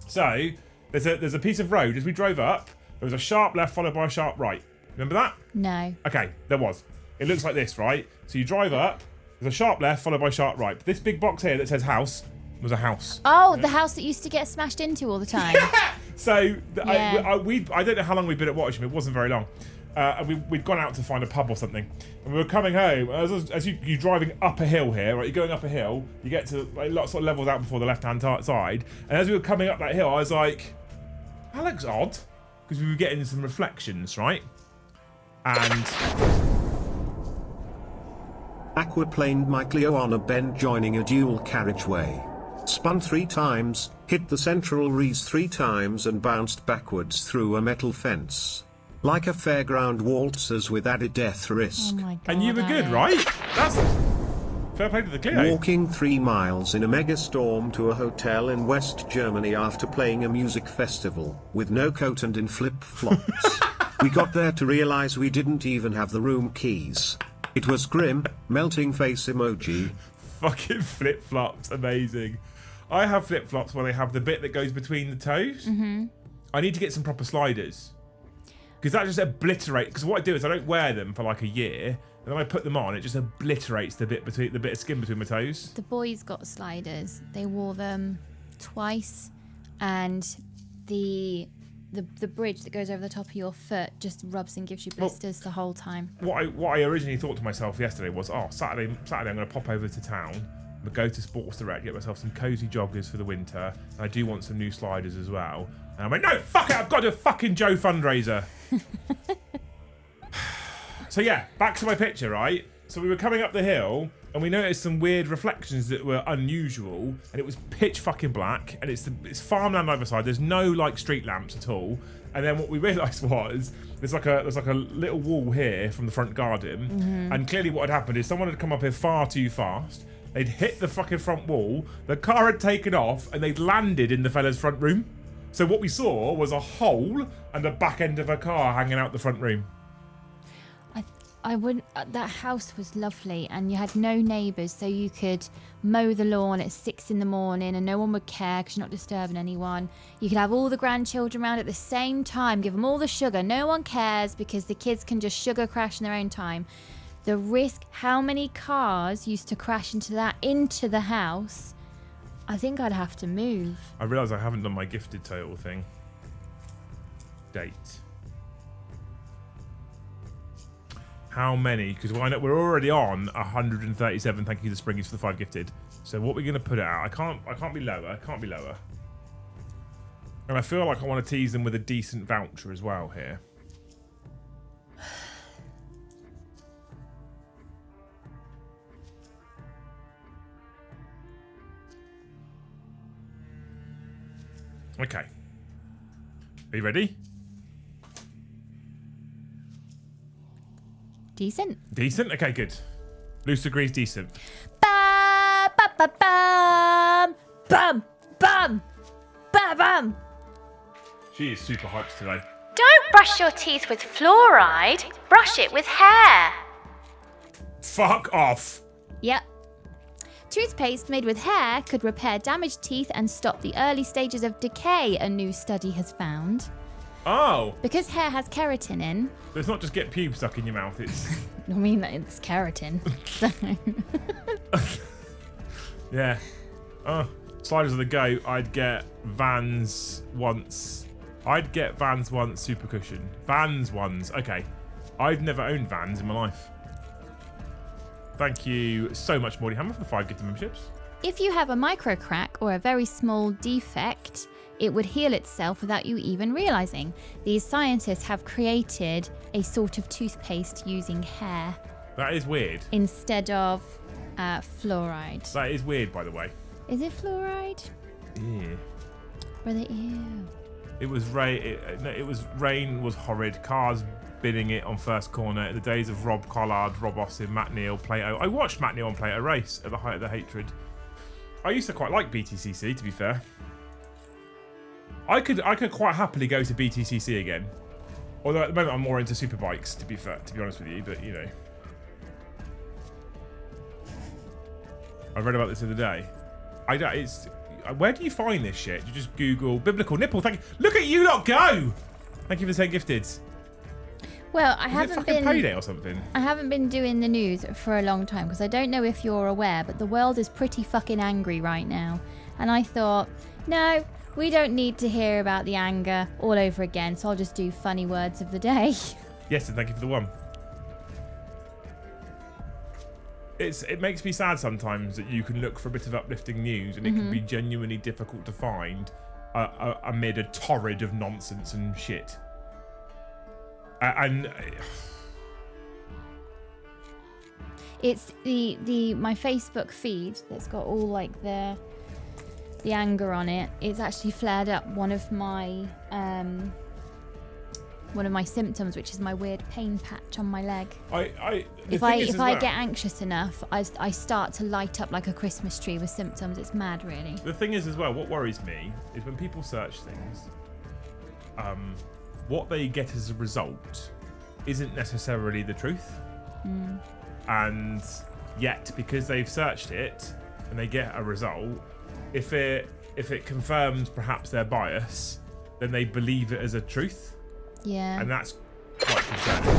So, there's a piece of road. As we drove up, there was a sharp left followed by a sharp right. Remember that? No. Okay, there was. It looks like this, right? So you drive up, there's a sharp left followed by a sharp right. But this big box here that says house was a house. Oh, the house that used to get smashed into all the time. So Yeah. I don't know how long we'd been at Watcham. It wasn't very long. And we'd gone out to find a pub or something. And we were coming home. As you're driving up a hill here, right? You're going up a hill. You get to like, lots of levels out before the left-hand side. And as we were coming up that hill, I was like, that looks odd. Because we were getting some reflections, right? And Aquaplaned my Clio on a bend joining a dual carriageway. Spun 3 times, hit the central rees 3 times and bounced backwards through a metal fence. Like a fairground waltzers with added death risk. Oh my god. and you were good, Alex. right? That's fair play to the Clio. Walking 3 miles in a megastorm to a hotel in West Germany after playing a music festival, with no coat and in flip-flops. We got there to realize we didn't even have the room keys. It was grim, melting face emoji. Fucking flip-flops, amazing. I have flip-flops where they have the bit that goes between the toes. Mm-hmm. I need to get some proper sliders. Because that just obliterates. Because what I do is I don't wear them for like a year, and then I put them on. It just obliterates the bit of skin between my toes. The boys got sliders. They wore them twice, and the bridge that goes over the top of your foot just rubs and gives you blisters the whole time. What I originally thought to myself yesterday was, Saturday I'm going to pop over to town. I'm going to go to Sports Direct, get myself some cozy joggers for the winter. And I do want some new sliders as well. And I went, no, fuck it, I've got to do a fucking Joe fundraiser. So yeah, back to my picture, right? So we were coming up the hill and we noticed some weird reflections that were unusual, and it was pitch fucking black, and it's farmland on either side. There's no like street lamps at all. And then what we realised was there's like a little wall here from the front garden, and clearly what had happened is someone had come up here far too fast. They'd hit the fucking front wall, the car had taken off, and they'd landed in the fella's front room. So what we saw was a hole and the back end of a car hanging out the front room. I wouldn't. That house was lovely, and you had no neighbours, so you could mow the lawn at 6 in the morning, and no one would care because you're not disturbing anyone. You could have all the grandchildren around at the same time, give them all the sugar. No one cares because the kids can just sugar crash in their own time. The risk, how many cars used to crash into the house? I think I'd have to move. I realise I haven't done my gifted total thing. Date. How many? Because we're already on 137. Thank you to Springies for the 5 gifted. So what we're going to put it at? I can't be lower. I can't be lower. And I feel like I want to tease them with a decent voucher as well here. Okay. Are you ready? Decent. Decent? Okay, good. Luce agrees decent. Ba ba ba bum bum bum ba bum. She is super hyped today. Don't brush your teeth with fluoride. Brush it with hair. Fuck off. Yep. Toothpaste made with hair could repair damaged teeth and stop the early stages of decay, a new study has found. Oh. Because hair has keratin in. So it's not just get pubes stuck in your mouth, it's... I mean, it's keratin. So. Yeah. Oh, sliders on the go. I'd get Vans once. Super cushion. Vans ones. Okay. I've never owned Vans in my life. Thank you so much, Morty Hammer, for the 5 gifted memberships. If you have a micro crack or a very small defect, it would heal itself without you even realizing. These scientists have created a sort of toothpaste using hair That is weird. instead of fluoride. That is weird, by the way. Is it fluoride? Yeah. Brother, ew. It was rain. It was rain was horrid. Cars bidding it on first corner. The days of Rob Collard, Rob Austin, Matt Neal, Plato. I watched Matt Neal and Plato race at the height of the hatred. I used to quite like BTCC, to be fair. I could quite happily go to BTCC again. Although at the moment I'm more into superbikes, to be honest with you. But you know, I read about this the other day. Where do you find this shit? You just Google biblical nipple. Thank you. Look at you lot go. Thank you for saying gifted. Well, I Is it haven't fucking been payday or something? I haven't been doing the news for a long time because I don't know if you're aware, but the world is pretty fucking angry right now. And I thought, no, we don't need to hear about the anger all over again, so I'll just do funny words of the day. Yes, and thank you for the one. It makes me sad sometimes that you can look for a bit of uplifting news and it can be genuinely difficult to find amid a torrent of nonsense and shit. It's my Facebook feed that's got all like the anger on it. It's actually flared up one of my symptoms, which is my weird pain patch on my leg. If I get anxious enough, I start to light up like a Christmas tree with symptoms. It's mad, really. The thing is as well, what worries me is when people search things, what they get as a result isn't necessarily the truth. And yet, because they've searched it and they get a result, if it confirms perhaps their bias, then they believe it as a truth. Yeah. And that's quite concerning.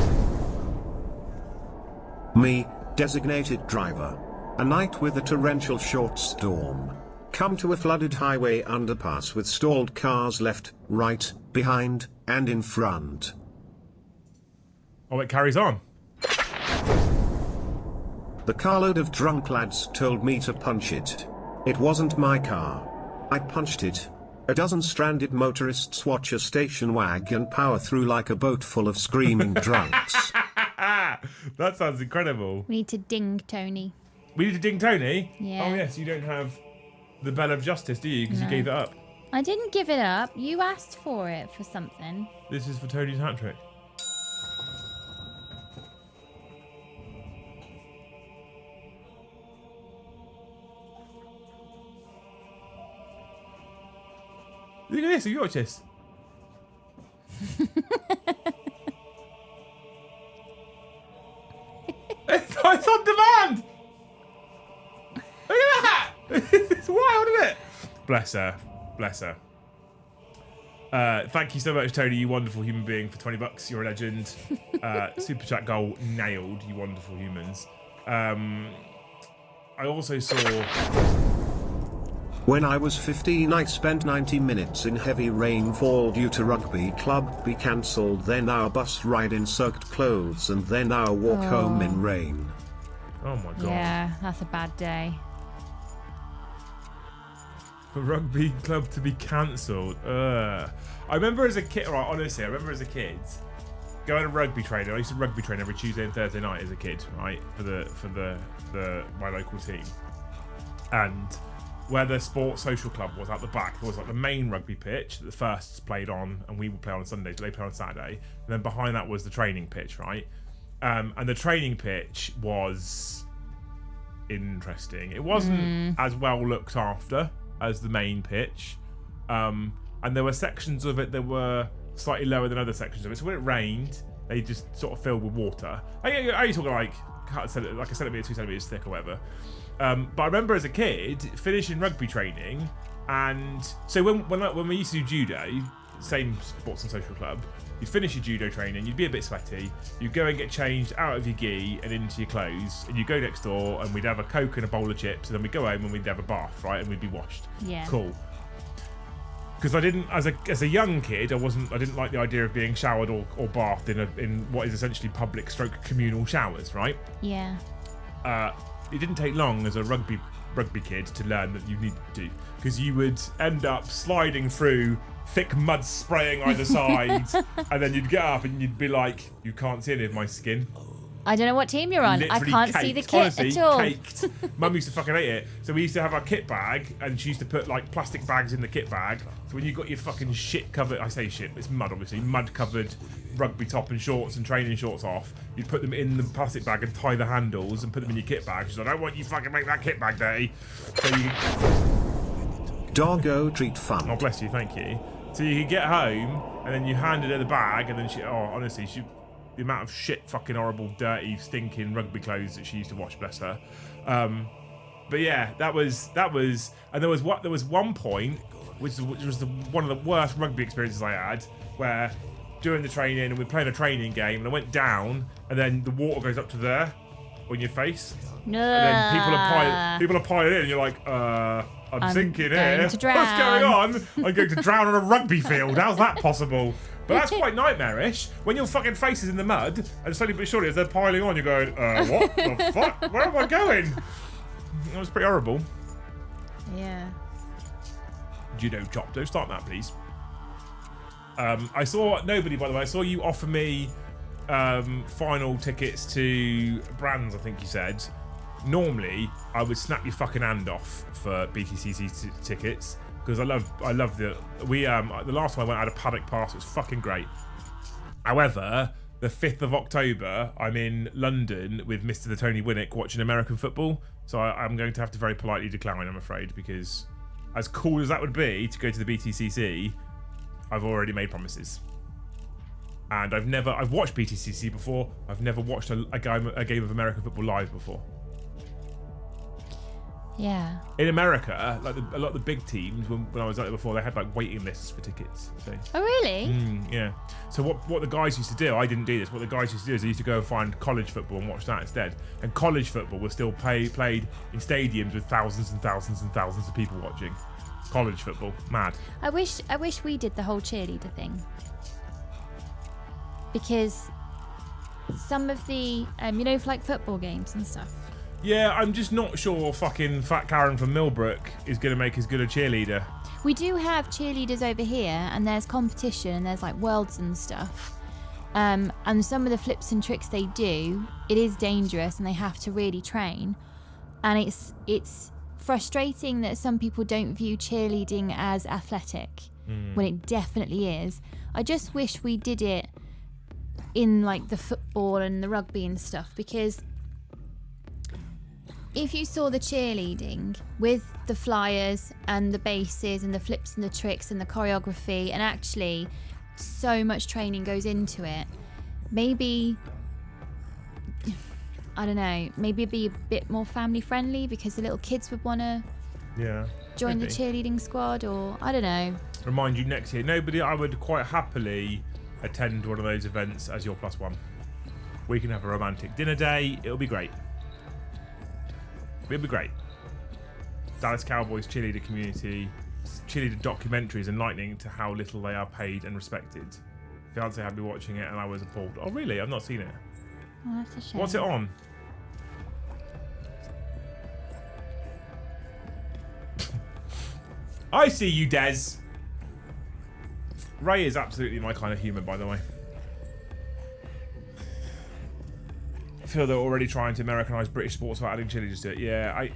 Me, designated driver. A night with a torrential short storm. Come to a flooded highway underpass with stalled cars left, right, behind, and in front. Oh, it carries on. The carload of drunk lads told me to punch it. It wasn't my car. I punched it. A dozen stranded motorists watch a station wagon power through like a boat full of screaming drunks. That sounds incredible. We need to ding Tony. We need to ding Tony? Yeah. Oh, yes, you don't have the Bell of Justice, do you? Because you gave it up. I didn't give it up. You asked for it for something. This is for Tony's hat trick. Look at this, have you watched this? It's on demand! Look at that! It's wild, isn't it? Bless her. Bless her. Thank you so much, Tony, you wonderful human being, for $20. You're a legend. Super chat goal nailed, you wonderful humans. I also saw... When I was 15 I spent 90 minutes in heavy rainfall due to rugby club be cancelled, then our bus ride in soaked clothes, and then our walk home in rain. Oh my god. Yeah, that's a bad day. For rugby club to be cancelled. I remember as a kid, right, honestly, I remember as a kid going to rugby training. I used to rugby train every Tuesday and Thursday night as a kid, right, for my local team. And where the sports social club was at the back, there was like the main rugby pitch that the firsts played on, and we would play on Sundays, but they play on Saturday. And then behind that was the training pitch, right? And the training pitch was interesting. It wasn't as well looked after as the main pitch. And there were sections of it that were slightly lower than other sections of it. So when it rained, they just sort of filled with water. Are you talking like a centimetre, 2 centimetres thick or whatever? But I remember as a kid finishing rugby training, and so when we used to do judo, same sports and social club, you'd finish your judo training, you'd be a bit sweaty, you'd go and get changed out of your gi and into your clothes, and you'd go next door and we'd have a Coke and a bowl of chips, and then we'd go home and we'd have a bath, right, and we'd be washed. Yeah. Cool. Because I didn't, as a young kid, I didn't like the idea of being showered or bathed in what is essentially public stroke communal showers, right? Yeah. It didn't take long as a rugby kid to learn that you needed to, because you would end up sliding through thick mud spraying either side, and then you'd get up and you'd be like, you can't see any of my skin. I don't know what team you're on. I Literally can't see the caked. kit Honestly, at all. Caked. Mum used to fucking hate it. So we used to have our kit bag, and she used to put like plastic bags in the kit bag. So when you got your fucking shit covered, I say shit, it's mud obviously, mud covered rugby top and shorts and training shorts off, you'd put them in the plastic bag and tie the handles and put them in your kit bag. She's like, I don't want you fucking make that kit bag dirty. So you Doggo treat fund. oh bless you, thank you. So you could get home and then you handed her the bag, and then she, oh honestly, the amount of shit, fucking horrible, dirty, stinking rugby clothes that she used to wash, bless her. But yeah, that was, and there was one point which was one of the worst rugby experiences I had, where during the training, and we're playing a training game, and I went down, and then the water goes up to there on your face, No. and then people are piling in, and you're like, I'm sinking going here. to drown. What's going on? I'm going to drown on a rugby field. How's that possible? But that's quite nightmarish. When your fucking face is in the mud, and slowly but surely as they're piling on, you're going, what the fuck? Where am I going? That was pretty horrible. Yeah. Judo chop. Don't start that, please. I saw nobody, by the way. I saw you offer me final tickets to Brands, I think you said. Normally, I would snap your fucking hand off for BTCC tickets, because I love the last time I went, I had a paddock pass. It was fucking great. However, the 5th of October, I'm in London with Mr. the Tony Winnick watching American football. So I'm going to have to very politely decline, I'm afraid, because as cool as that would be to go to the BTCC, I've already made promises. And I've watched BTCC before. I've never watched a game of American football live before. Yeah. In America, like a lot of the big teams, when I was out there before, they had like waiting lists for tickets. So, Oh, really? yeah. So what the guys used to do, I didn't do this. What the guys used to do is they used to go and find college football and watch that instead. And college football was still played in stadiums with thousands and thousands and thousands of people watching. College football, mad. I wish we did the whole cheerleader thing, because some of the for like football games and stuff. Yeah, I'm just not sure fucking Fat Karen from Millbrook is going to make as good a cheerleader. We do have cheerleaders over here, and there's competition, and there's like worlds and stuff. And some of the flips and tricks they do, it is dangerous, and they have to really train. And it's frustrating that some people don't view cheerleading as athletic, when it definitely is. I just wish we did it in like the football and the rugby and stuff, because if you saw the cheerleading with the flyers and the bases and the flips and the tricks and the choreography, and actually so much training goes into it, maybe, I don't know, maybe it'd be a bit more family friendly, because the little kids would want to join maybe the cheerleading squad, or I don't know. Remind you next year, I would quite happily attend one of those events as your +1. We can have a romantic dinner day. It'll be great. It'll be great. Dallas Cowboys cheerleader community, cheerleader documentary is enlightening to how little they are paid and respected. Fiance had me watching it and I was appalled. Oh really? I've not seen it. Oh, that's a shame. What's it on? I see you, Des. Ray is absolutely my kind of human, by the way. I feel they're already trying to Americanise British sports without adding cheerleaders to it. Yeah,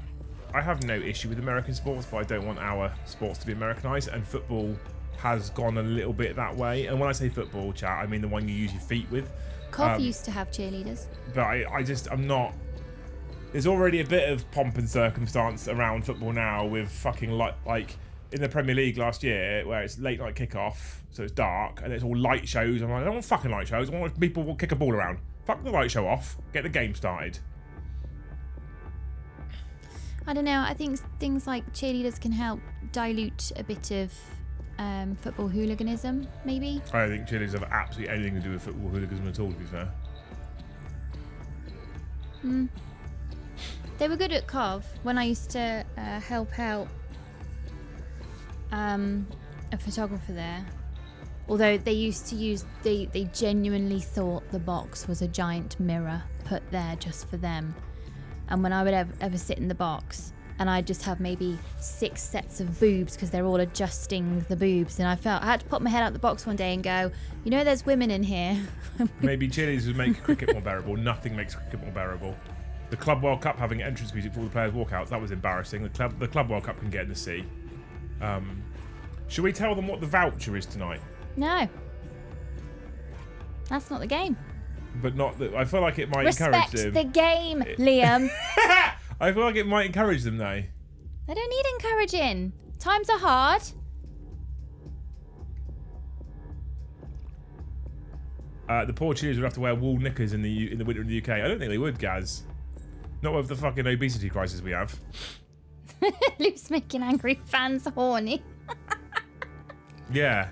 I have no issue with American sports, but I don't want our sports to be Americanised, and football has gone a little bit that way. And when I say football, chat, I mean the one you use your feet with. Cov used to have cheerleaders. But I'm not... There's already a bit of pomp and circumstance around football now, with fucking like in the Premier League last year, where it's late night kickoff, so it's dark, and it's all light shows. I'm like, I don't want fucking light shows. I want people kick a ball around. Fuck the light show off. Get the game started. I don't know. I think things like cheerleaders can help dilute a bit of football hooliganism, maybe. I don't think cheerleaders have absolutely anything to do with football hooliganism at all, to be fair. They were good at Cov when I used to help out a photographer there. Although they used to use, they genuinely thought the box was a giant mirror put there just for them. And when I would ever sit in the box, and I just have maybe 6 sets of boobs because they're all adjusting the boobs. And I had to pop my head out the box one day and go, you know, there's women in here. Maybe cheerleaders would make cricket more bearable. Nothing makes cricket more bearable. The Club World Cup having entrance music for all the players' walkouts, that was embarrassing. The Club World Cup can get in the sea. Should we tell them what the voucher is tonight? No. That's not the game. But not that. I feel like it might encourage them. Respect the game, Liam. I feel like it might encourage them, though. They don't need encouraging. Times are hard. The poor cheerleaders would have to wear wool knickers in the winter in the UK. I don't think they would, Gaz. Not with the fucking obesity crisis we have. Luke's making angry fans horny. Yeah.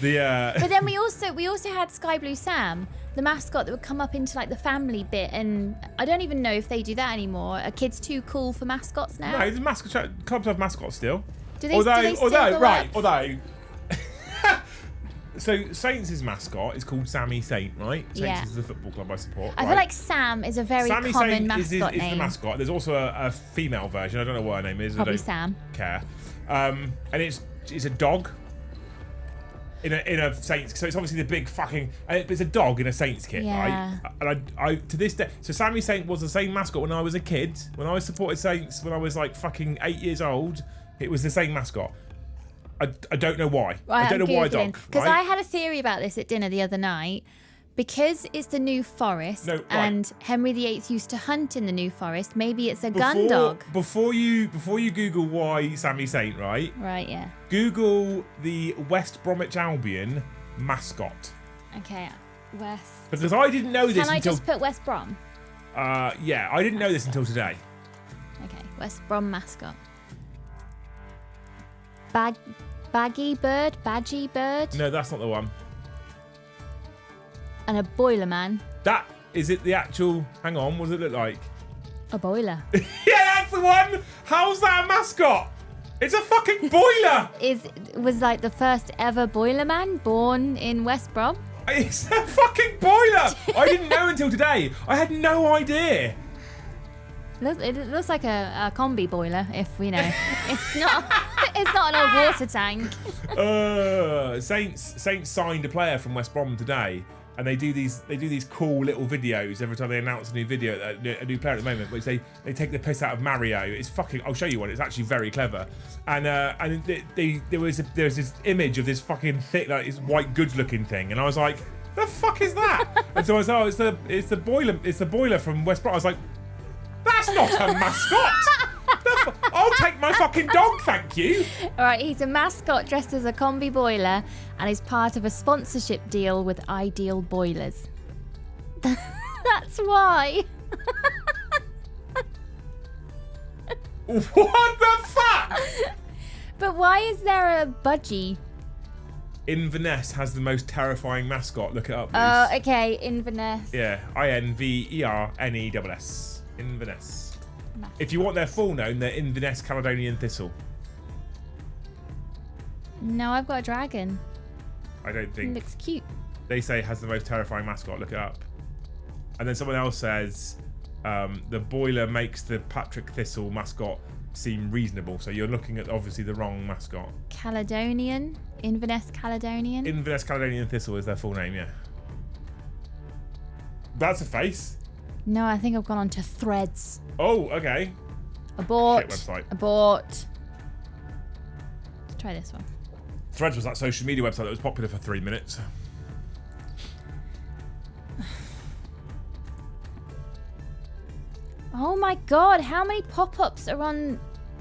But then we also had Sky Blue Sam, the mascot that would come up into like the family bit, and I don't even know if they do that anymore. Are kids too cool for mascots now? No, the clubs have mascots still. Do they still go up? So Saints' mascot is called Sammy Saint, right? Saints Yeah. is the football club I support. I feel like Sam is a very Sammy common Saint mascot is name. the mascot. There's also a female version. I don't know what her name is. Probably I don't Sam. care. And it's a dog in a Saints. So it's obviously the big fucking. It's a dog in a Saints kit, Yeah. right? And I to this day. So Sammy Saint was the same mascot when I was a kid. When I supported Saints when I was like fucking 8 years old, it was the same mascot. I don't know why. Right, I don't know why dog. Because right? I had a theory about this at dinner the other night. Because it's the New Forest, No, right. and Henry VIII used to hunt in the New Forest, maybe it's a gun dog. Before you Google why Sammy Saint, right? Right, yeah. Google the West Bromwich Albion mascot. Okay, West. Because I didn't know this Can I until. just put West Brom? Yeah, I didn't know this until today. Okay, West Brom mascot. Badgy bird, No, that's not the one. and a boiler man. That is it. The actual. Hang on. What does it look like? A boiler. Yeah, that's the one. How's that a mascot? It's a fucking boiler. Was like the first ever boiler man born in West Brom. It's a fucking boiler. I didn't know until today. I had no idea. It looks like a combi boiler, if we know. It's not. It's not an old water tank. Saints signed a player from West Brom today, and they do these cool little videos every time they announce a new player at the moment, which they take the piss out of Mario. It's fucking. I'll show you one. It's actually very clever. And there's this image of this fucking thick, like this white goods looking thing, and I was like, the fuck is that? And so I was like, oh, it's the boiler from West Brom. I was like, that's not a mascot. I'll take my fucking dog, thank you. All right, he's a mascot dressed as a combi boiler and is part of a sponsorship deal with Ideal Boilers. That's why. What the fuck? But why is there a budgie? Inverness has the most terrifying mascot. Look it up, please. Oh, okay, Inverness. Yeah, INVERNESS. Inverness. If you want their full name, they're Inverness Caledonian Thistle. No, I've got a dragon. I don't It think. looks cute. They say has the most terrifying mascot. Look it up. And then someone else says the boiler makes the Patrick Thistle mascot seem reasonable. So you're looking at obviously the wrong mascot. Caledonian? Inverness Caledonian? Inverness Caledonian Thistle is their full name, yeah. That's a face. No, I think I've gone on to Threads. Oh, okay. Abort. Shit website. Abort. Let's try this one. Threads was that social media website that was popular for 3 minutes. Oh my god, how many pop-ups are on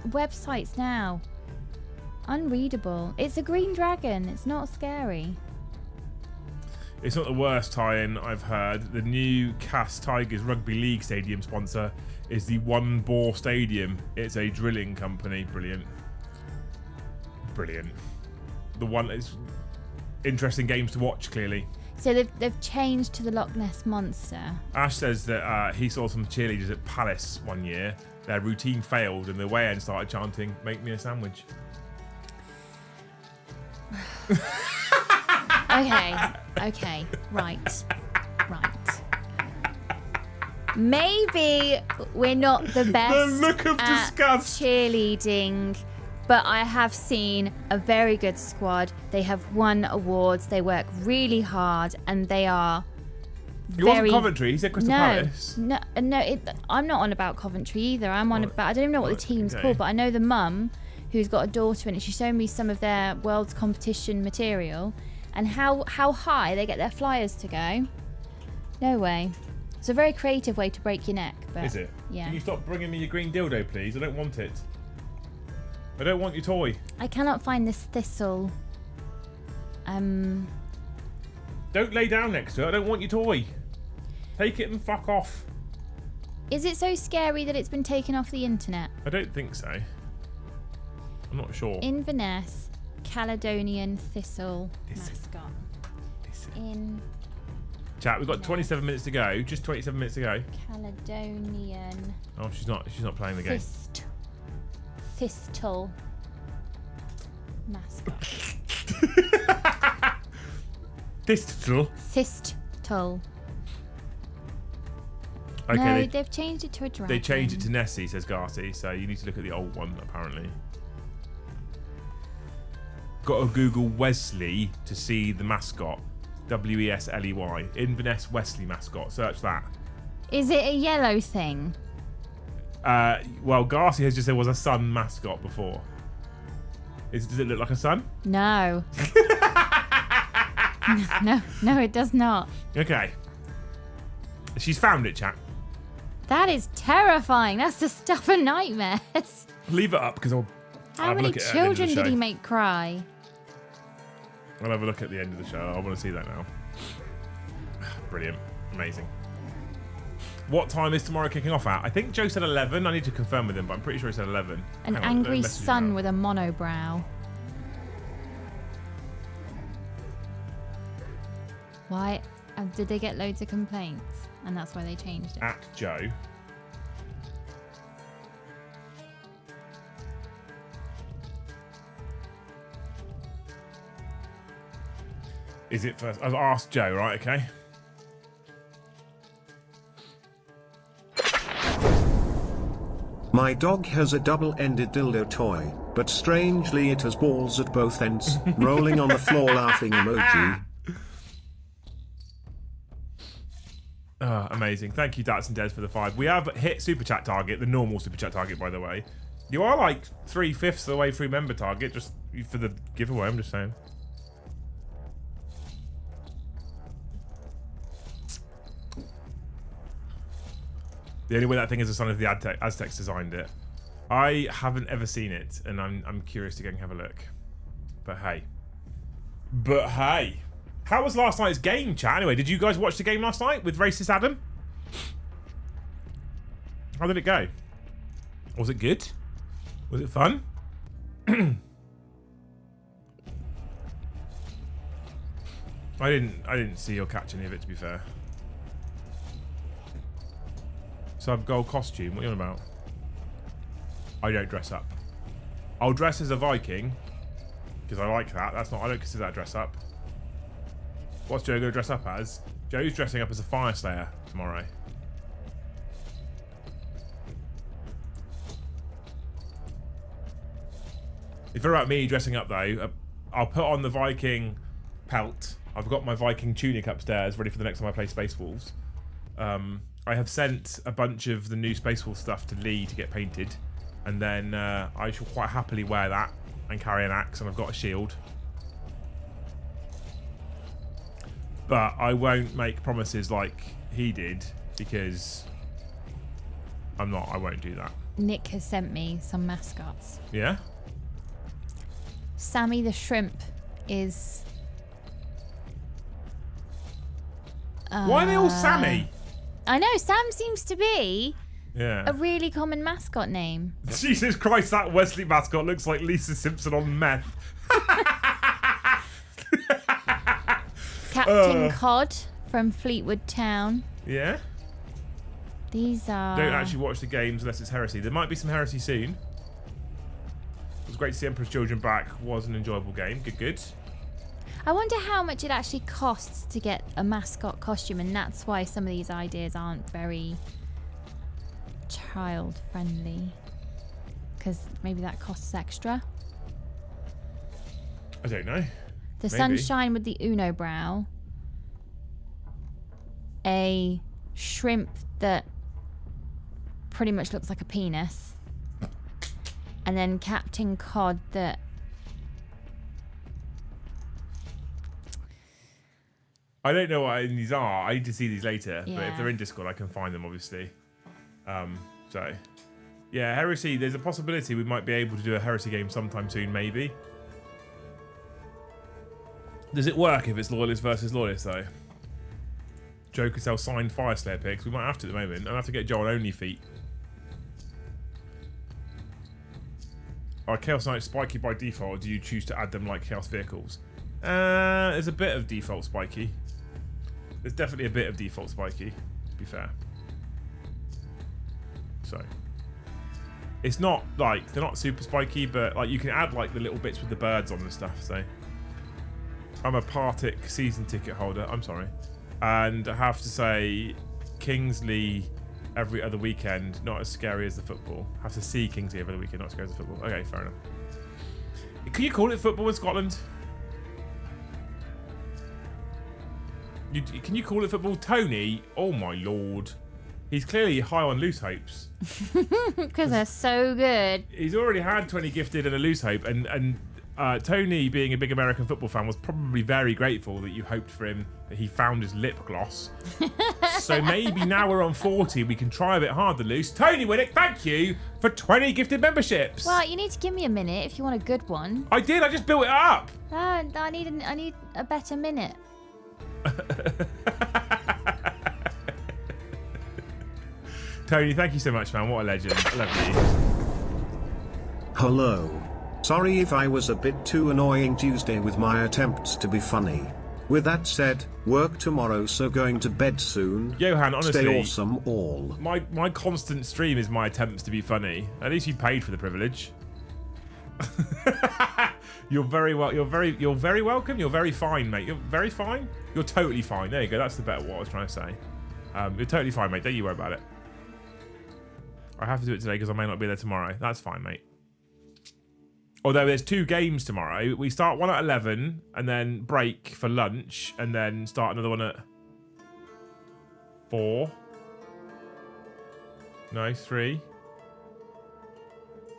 websites now? Unreadable. It's a green dragon. It's not scary. It's not the worst tie-in I've heard. The new Cass Tigers Rugby League stadium sponsor is the One Bore Stadium. It's a drilling company. Brilliant. Brilliant. The one is interesting games to watch, clearly. So they've changed to the Loch Ness Monster. Ash says that he saw some cheerleaders at Palace one year. Their routine failed and the way end started chanting, "Make me a sandwich." Okay, right. maybe we're not the best look of at disgust. cheerleading, but I have seen a very good squad. They have won awards. They work really hard, and they are. He wasn't Coventry. He said Crystal Palace. No. I'm not on about Coventry either. I'm on about. I don't even know what the team's called, but I know the mum who's got a daughter in it. She showed me some of their world's competition material, and how high they get their flyers to go. No way. It's a very creative way to break your neck. But Is it? Yeah. Can you stop bringing me your green dildo, please? I don't want it. I don't want your toy. I cannot find this thistle. Don't lay down next to it. I don't want your toy. Take it and fuck off. Is it so scary that it's been taken off the internet? I don't think so. I'm not sure. Inverness, Caledonian thistle mascot. In Chat, we've got 27 minutes to go. Just 27 minutes to go. Caledonian. Oh, she's not playing the game. Thistle mascot. Thistle. Thistle. Okay, No, they've changed it to a dragon. they changed it to Nessie, says Garci. So you need to look at the old one, apparently. Got to Google Wesley to see the mascot. Wesley. Inverness Wesley mascot. Search that. Is it a yellow thing? Well, Garci has just said was a sun mascot before. Does it look like a sun? No. No, it does not. Okay. She's found it, chat. That is terrifying. That's the stuff of nightmares. Leave it up because I'll How have a many look at it at the end of the children did he show. make cry? I'll have a look at the end of the show. I want to see that now. Brilliant. Amazing. What time is tomorrow kicking off at? I think Joe said 11. I need to confirm with him, but I'm pretty sure he said 11. An Hang on, angry message him sun now. with a monobrow. Why? Did they get loads of complaints? And that's why they changed it. At Joe. Is it first? I've asked Joe, right? Okay. My dog has a double-ended dildo toy, but strangely it has balls at both ends, rolling on the floor laughing emoji. Amazing. Thank you, Dats and Des, for the 5. We have hit Super Chat target, the normal Super Chat target, by the way. You are like 3/5 of the way through member target, just for the giveaway, I'm just saying. The only way that thing is a son of the Aztecs designed it. I haven't ever seen it, and I'm curious to go and have a look. But hey. How was last night's game, chat? Anyway, did you guys watch the game last night with Racist Adam? How did it go? Was it good? Was it fun? I didn't see or catch any of it, to be fair. Sub gold costume, what are you on about? I don't dress up. I'll dress as a Viking because I like that. I don't consider that dress up. What's Joe gonna dress up as? Joe's dressing up as a FYRESLAYER tomorrow. If you're about me dressing up though, I'll put on the Viking pelt. I've got my Viking tunic upstairs ready for the next time I play Space Wolves. I have sent a bunch of the new Space Wolves stuff to Lee to get painted, and then I shall quite happily wear that and carry an axe, and I've got a shield. But I won't make promises like he did because I won't do that. Nick has sent me some mascots. Yeah? Sammy the shrimp is... Why are they all Sammy? I know, Sam seems to be Yeah. a really common mascot name. Jesus Christ, that Wesley mascot looks like Lisa Simpson on meth. Captain Cod from Fleetwood Town. Yeah? These are... Don't actually watch the games unless it's heresy. There might be some heresy soon. It was great to see Emperor's Children back. Was an enjoyable game. Good. I wonder how much it actually costs to get a mascot costume, and that's why some of these ideas aren't very child friendly? Because maybe that costs extra. I don't know. The Maybe. sunshine with the unibrow. A shrimp that pretty much looks like a penis. And then Captain Cod that... I don't know what these are. I need to see these later. But Yeah. if they're in Discord, I can find them, obviously. So, yeah, Heresy. There's a possibility we might be able to do a Heresy game sometime soon, maybe. Does it work if it's Loyalist versus Loyalist, though? Joe could sell signed FYRESLAYER picks. We might have to at the moment. I'll have to get Joe on only feet. Are Chaos Knights spiky by default, or do you choose to add them like Chaos vehicles? There's a bit of default spiky. There's definitely a bit of default spiky, to be fair. So it's not like they're not super spiky, but like you can add like the little bits with the birds on and stuff. So I'm a Partick season ticket holder. I'm sorry, and I have to say, Kingsley every other weekend, not as scary as the football. Have to see Kingsley every other weekend, not as scary as the football. Okay, fair enough. Can you call it football in Scotland? Can you call it football? Tony, oh my lord. He's clearly high on loose hopes. Because they're so good. He's already had 20 gifted and a loose hope. And Tony, being a big American football fan, was probably very grateful that you hoped for him, that he found his lip gloss. So maybe now we're on 40, we can try a bit harder loose. Tony Winnick, thank you for 20 gifted memberships. Well, you need to give me a minute if you want a good one. I did, I just built it up. I need a better minute. Tony, thank you so much, man. What a legend. I love you. Hello. Sorry if I was a bit too annoying Tuesday with my attempts to be funny. With that said, work tomorrow, so going to bed soon. Johan, honestly, stay awesome all. My constant stream is my attempts to be funny. At least you paid for the privilege. You're very welcome. You're very fine, mate. You're very fine. You're totally fine. There you go. That's the better what I was trying to say. You're totally fine, mate. Don't you worry about it. I have to do it today because I may not be there tomorrow. That's fine, mate. Although there's 2 games tomorrow. We start one at 11 and then break for lunch and then start another one at 4. No, 3.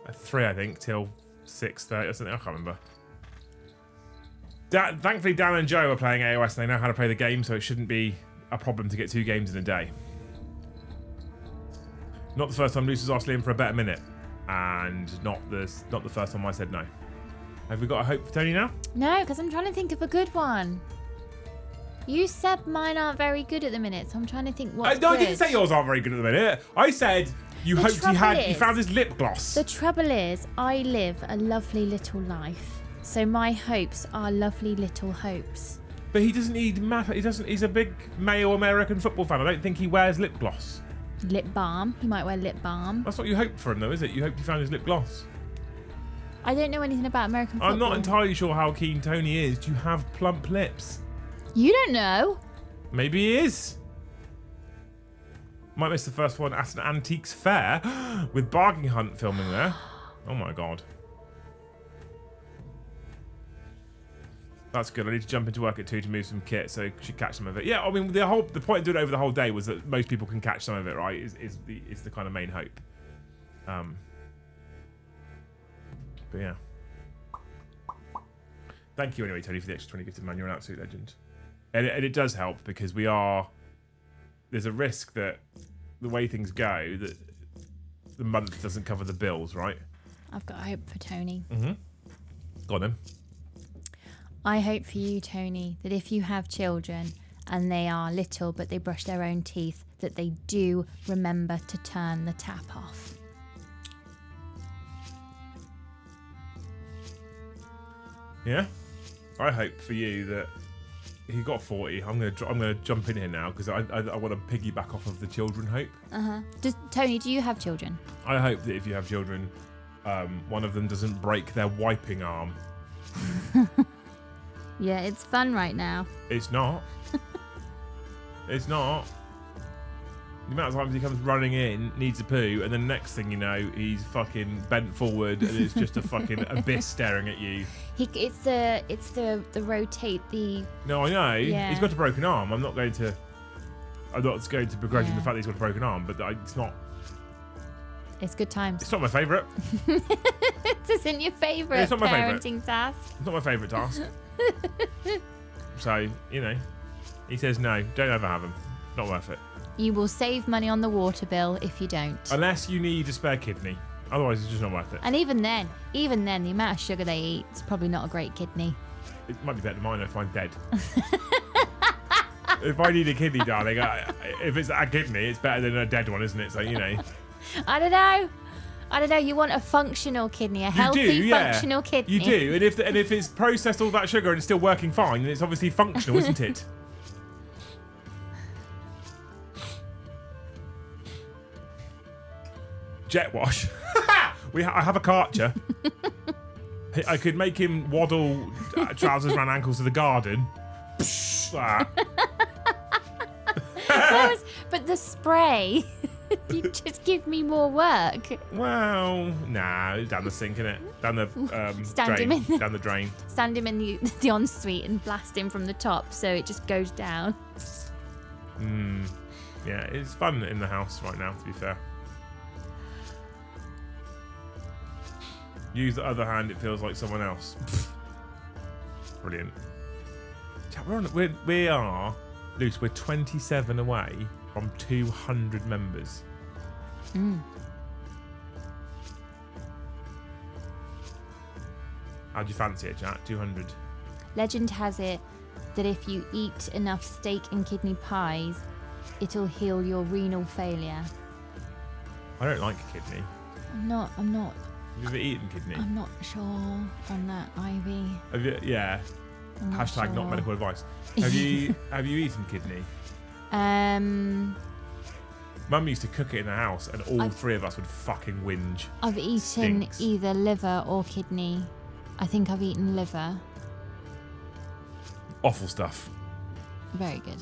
At 3, I think, till 6:30 or something. I can't remember. Thankfully, Dan and Joe are playing AOS and they know how to play the game, so it shouldn't be a problem to get 2 games in a day. Not the first time Lucy's asked Liam for a better minute. And not the first time I said no. Have we got a hope for Tony now? No, because I'm trying to think of a good one. You said mine aren't very good at the minute, so I'm trying to think what's No, good. I didn't say yours aren't very good at the minute. I said you The hoped trouble you is- found his lip gloss. The trouble is, I live a lovely little life. So my hopes are lovely little hopes. But he doesn't need math. He's a big male American football fan. I don't think he wears lip gloss. Lip balm. He might wear lip balm. That's what you hoped for him, though, is it? You hoped he found his lip gloss. I don't know anything about American football. I'm not entirely sure how keen Tony is. Do you have plump lips? You don't know. Maybe he is. Might miss the first one at an antiques fair with Bargain Hunt filming there. Oh my god. That's good. I need to jump into work at 2 to move some kit, so I should catch some of it. Yeah, I mean, the point of doing it over the whole day was that most people can catch some of it, right? Is the kind of main hope. But yeah. Thank you anyway, Tony, for the extra 20 gifted, man. You're an absolute legend. And it does help because there's a risk that the way things go, that the month doesn't cover the bills, right? I've got hope for Tony. Mm-hmm. Go on then. I hope for you, Tony, that if you have children and they are little but they brush their own teeth, that they do remember to turn the tap off. Yeah, I hope for you that he got 40. I'm gonna jump in here now because I want to piggyback off of the children hope. Tony, do you have children? I hope that if you have children, one of them doesn't break their wiping arm. Yeah, it's fun right now. It's not. It's not. The amount of times he comes running in, needs a poo, and then next thing you know, he's fucking bent forward and it's just a fucking abyss staring at you. It's the rotate the. No, I know. Yeah. He's got a broken arm. I'm not going to begrudge him the fact that he's got a broken arm, but it's not. It's good times. It's not my favourite. This isn't your favourite It's not my parenting task. It's not my favourite task. So, he says no, don't ever have him. Not worth it. You will save money on the water bill if you don't. Unless you need a spare kidney. Otherwise, it's just not worth it. And even then, the amount of sugar they eat is probably not a great kidney. It might be better than mine if I'm dead. If I need a kidney, darling, if it's a kidney, it's better than a dead one, isn't it? So, I don't know. You want a functional kidney, a healthy, functional kidney. You do, and if it's processed all that sugar and it's still working fine, then it's obviously functional, isn't it? Jet wash. I have a karcher. I could make him waddle trousers around ankles to the garden. But the spray, you just give me more work. Well, nah, down the sink, innit? Down the drain. Down the drain. Stand him in the ensuite and blast him from the top so it just goes down. Yeah, it's fun in the house right now, to be fair. Use the other hand, it feels like someone else. Brilliant. We are, Luce, we're 27 away from 200 members. How'd you fancy it, chat? 200? Legend has it that if you eat enough steak and kidney pies, it'll heal your renal failure. I don't like kidney. I'm not. Have you ever eaten kidney? I'm not sure on that, Ivy. Have you, yeah. I'm Hashtag sure. not medical advice. Have you eaten kidney? Mum used to cook it in the house, and all three of us would fucking whinge. I've eaten Stinks. either liver or kidney. I think I've eaten liver. Awful stuff. Very good.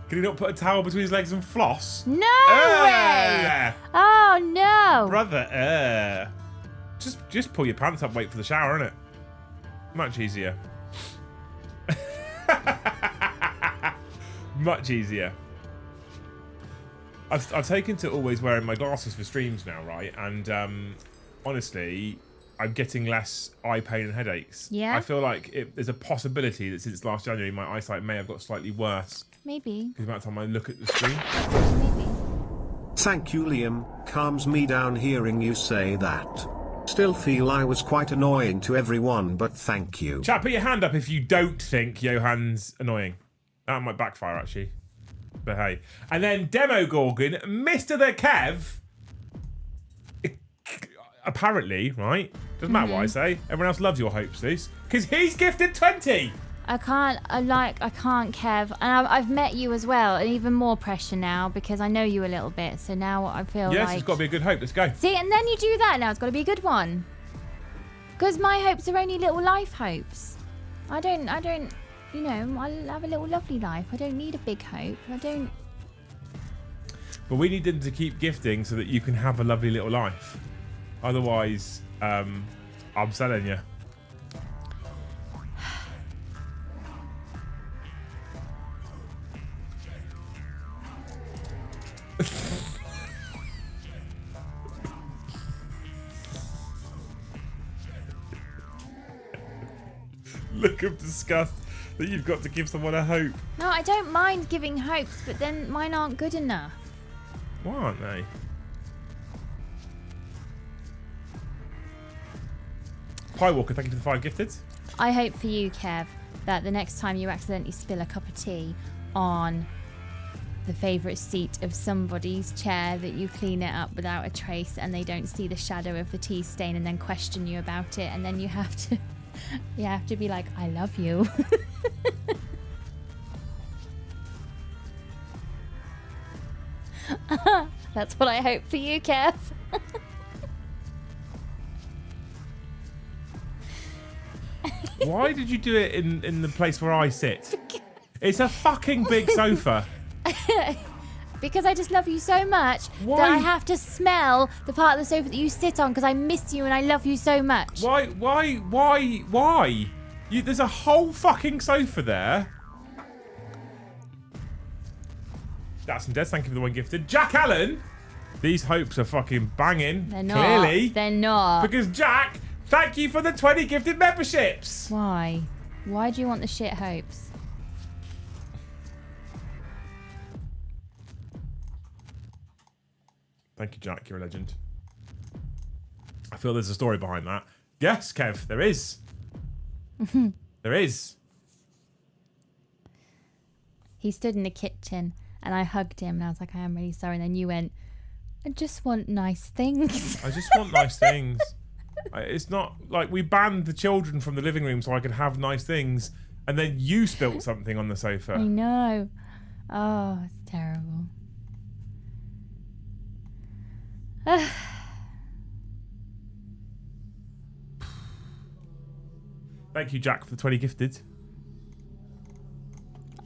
Can he not put a towel between his legs and floss? No way! Oh no! Brother, just pull your pants up, wait for the shower, innit? Much easier. Much easier. I've taken to always wearing my glasses for streams now, right? And honestly, I'm getting less eye pain and headaches. Yeah? I feel like there's a possibility that since last January, my eyesight may have got slightly worse. Maybe. Because the amount of time I look at the screen. Maybe. Thank you, Liam. Calms me down hearing you say that. Still feel I was quite annoying to everyone, but thank you. Chat, put your hand up if you don't think Johan's annoying. That might backfire, actually. But hey. And then Demo Gorgon, Mr. the Kev. Apparently, right? Doesn't matter what I say. Everyone else loves your hopes, Luce. Because he's gifted 20. I can't, Kev. And I've met you as well, and even more pressure now because I know you a little bit. So now I feel Yes, like... it's got to be a good hope. Let's go. See, and then you do that now. It's got to be a good one. Because my hopes are only little life hopes. I don't, you know, I have a little lovely life. I don't need a big hope. I don't... But we need them to keep gifting so that you can have a lovely little life. Otherwise, I'm selling you. Look of disgust that you've got to give someone a hope. No, I don't mind giving hopes, but then mine aren't good enough. Why aren't they? Pie Walker, thank you for the 5 gifted. I hope for you, Kev, that the next time you accidentally spill a cup of tea on the favourite seat of somebody's chair, that you clean it up without a trace and they don't see the shadow of the tea stain and then question you about it, and then you have to be like, I love you. That's what I hope for you, Kev. Why did you do it in the place where I sit? It's a fucking big sofa. Because I just love you so much that I have to smell the part of the sofa that you sit on because I miss you and I love you so much. Why? There's a whole fucking sofa there. That's and Des, thank you for the one gifted. Jack Allen! These hopes are fucking banging. They're not. Clearly. They're not. Because Jack, thank you for the 20 gifted memberships. Why? Why do you want the shit hopes? Thank you, Jack. You're a legend. I feel there's a story behind that. Yes, Kev, there is. There is. He stood in the kitchen and I hugged him and I was like, I am really sorry. And then you went, I just want nice things. I just want nice things. It's not like we banned the children from the living room so I could have nice things. And then you spilt something on the sofa. I know. Oh, it's terrible. Thank you, Jack, for the 20 gifted.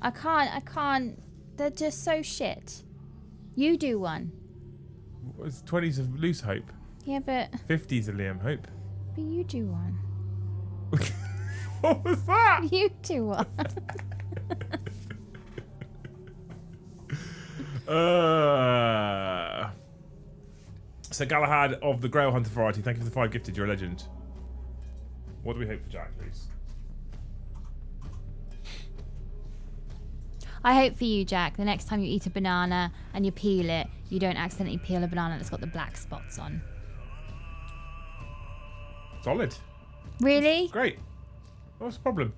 I can't. They're just so shit. You do one. 20's of loose hope. Yeah, but 50's of Liam Hope. you do one. What was that? You do one. So Galahad of the Grail Hunter variety, thank you for the 5 gifted. You're a legend. What do we hope for Jack, please? I hope for you, Jack, the next time you eat a banana and you peel it, you don't accidentally peel a banana that's got the black spots on. Solid. Really? Great. What's the problem?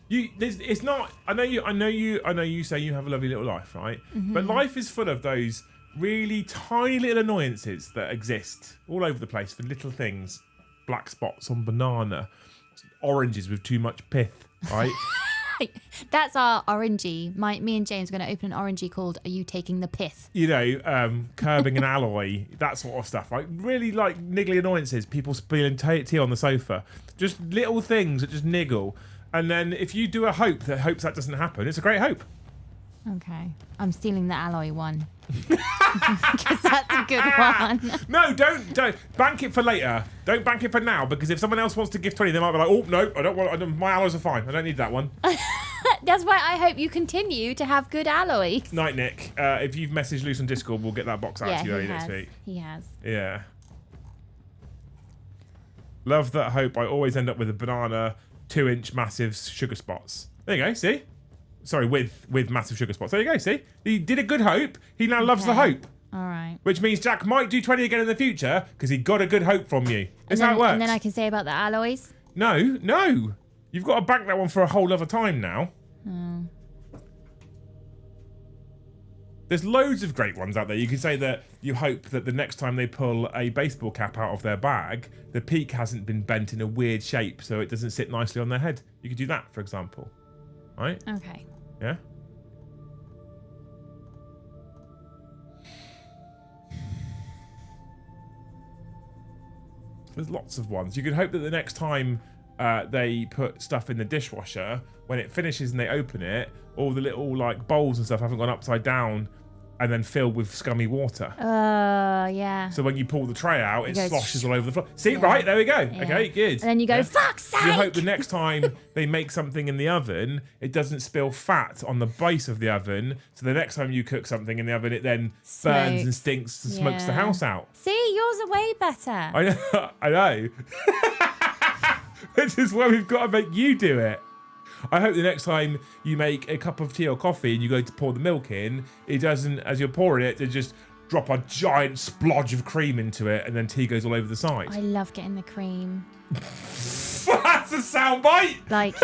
It's not. I know you say you have a lovely little life, right? Mm-hmm. But life is full of those really tiny little annoyances that exist all over the place for little things. Black spots on banana, oranges with too much pith, right? That's our orangey. Me and James are going to open an orangey called Are You Taking the Pith? You know, curbing an alloy, that sort of stuff. Like really like niggly annoyances. People spilling tea on the sofa. Just little things that just niggle. And then if you do a hope that hopes that doesn't happen, it's a great hope. Okay. I'm stealing the alloy one. Because that's a good one. No, don't bank it for later. Don't bank it for now, because if someone else wants to give 20, they might be like, oh no, I don't want. My alloys are fine. I don't need that one. That's why I hope you continue to have good alloys. Night, Nick. If you've messaged Loose on Discord, we'll get that box out to you early next week. He has. Yeah. Love that hope. I always end up with a banana 2-inch massive sugar spots. There you go. See. Sorry, with massive sugar spots. There you go, see? He did a good hope. He now loves the hope. All right. Which means Jack might do 20 again in the future because he got a good hope from you. That's how it works. And then I can say about the alloys? No. You've got to bank that one for a whole other time now. Oh. There's loads of great ones out there. You could say that you hope that the next time they pull a baseball cap out of their bag, the peak hasn't been bent in a weird shape so it doesn't sit nicely on their head. You could do that, for example. Right? Okay. Yeah? There's lots of ones. You could hope that the next time they put stuff in the dishwasher, when it finishes and they open it, all the little like bowls and stuff haven't gone upside down and then filled with scummy water. Yeah. So when you pull the tray out, it sloshes all over the floor. See, right, there we go. Yeah. Okay, good. And then you go, fuck's sake! You hope the next time they make something in the oven, it doesn't spill fat on the base of the oven. So the next time you cook something in the oven, it then burns and stinks and smokes the house out. See, yours are way better. I know. Which is why we've got to make you do it. I hope the next time you make a cup of tea or coffee and you go to pour the milk in, it doesn't, as you're pouring it, just drop a giant splodge of cream into it and then tea goes all over the side. I love getting the cream. That's a soundbite! Like,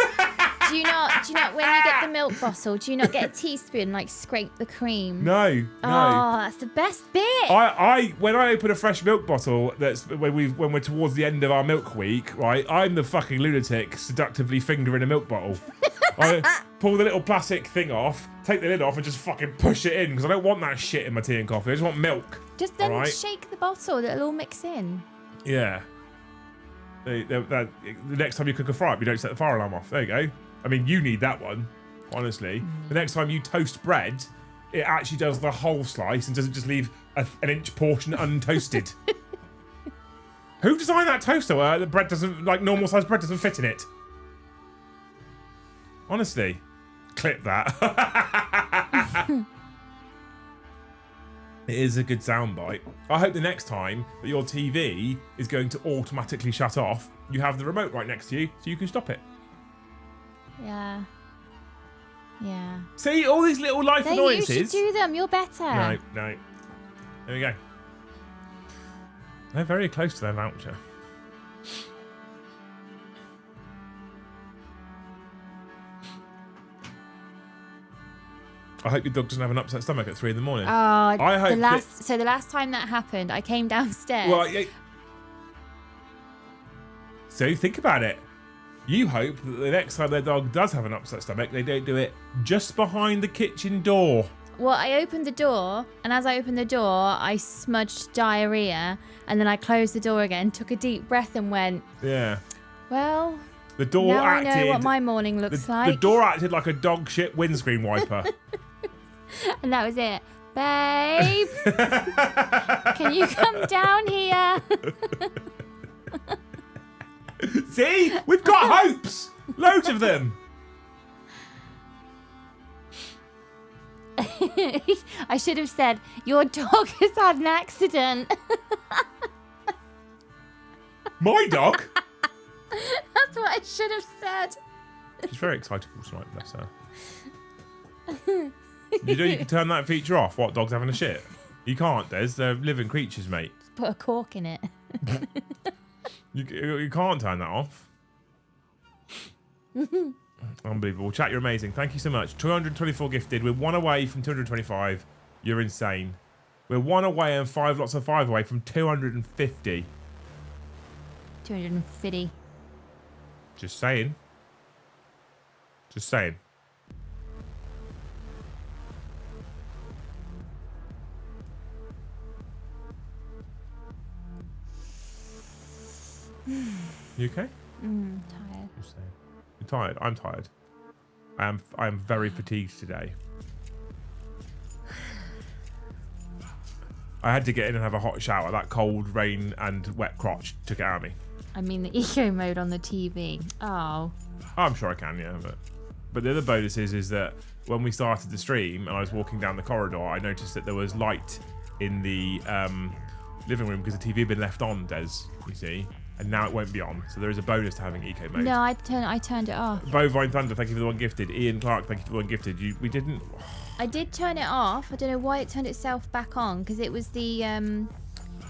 do you not when you get the milk bottle, do you not get a teaspoon and like scrape the cream? No. Oh, that's the best bit. When I open a fresh milk bottle, that's when we're towards the end of our milk week, right? I'm the fucking lunatic seductively fingering a milk bottle. I pull the little plastic thing off, take the lid off, and just fucking push it in because I don't want that shit in my tea and coffee. I just want milk. Just then shake the bottle; it'll all mix in. Yeah. The next time you cook a fry up, you don't set the fire alarm off. There you go. I mean, you need that one, honestly. The next time you toast bread, it actually does the whole slice and doesn't just leave an inch portion untoasted. Who designed that toaster where the bread doesn't, like normal sized bread doesn't fit in it? Honestly, clip that. It is a good soundbite. I hope the next time that your TV is going to automatically shut off, you have the remote right next to you so you can stop it. Yeah. Yeah. See, all these little life annoyances. You should do them. You're better. No. There we go. They're very close to their voucher. I hope your dog doesn't have an upset stomach at 3 in the morning. Oh, I hope so the last time that happened, I came downstairs. Well, so think about it. You hope that the next time their dog does have an upset stomach, they don't do it just behind the kitchen door. Well, I opened the door, and as I opened the door, I smudged diarrhea, and then I closed the door again, took a deep breath, and went, Yeah. well, The door now acted. I know what my morning looks like. The door acted like a dog shit windscreen wiper. And that was it. Babe, can you come down here? See? We've got hopes! Loads of them! I should have said, your dog has had an accident. My dog? That's what I should have said. She's very excitable tonight, bless her. You know you can turn that feature off, what, dogs having a shit? You can't, Des. They're living creatures, mate. Put a cork in it. You can't turn that off. Unbelievable. Chat, you're amazing. Thank you so much. 224 gifted. We're 1 away from 225. You're insane. We're 1 away and 5 lots of 5 away from 250. 250. Just saying. Just saying. You okay? Tired. Just saying. You're tired? I'm tired. I am very fatigued today. I had to get in and have a hot shower. That cold, rain and wet crotch took it out of me. I mean the eco mode on the TV. Oh. I'm sure I can, yeah. But the other bonus is that when we started the stream and I was walking down the corridor, I noticed that there was light in the living room because the TV had been left on, Des, you see. And now it won't be on. So there is a bonus to having eco mode. No, I turned it off. Bovine Thunder, thank you for the 1 gifted. Ian Clark, thank you for the 1 gifted. We didn't... I did turn it off. I don't know why it turned itself back on, because it was the,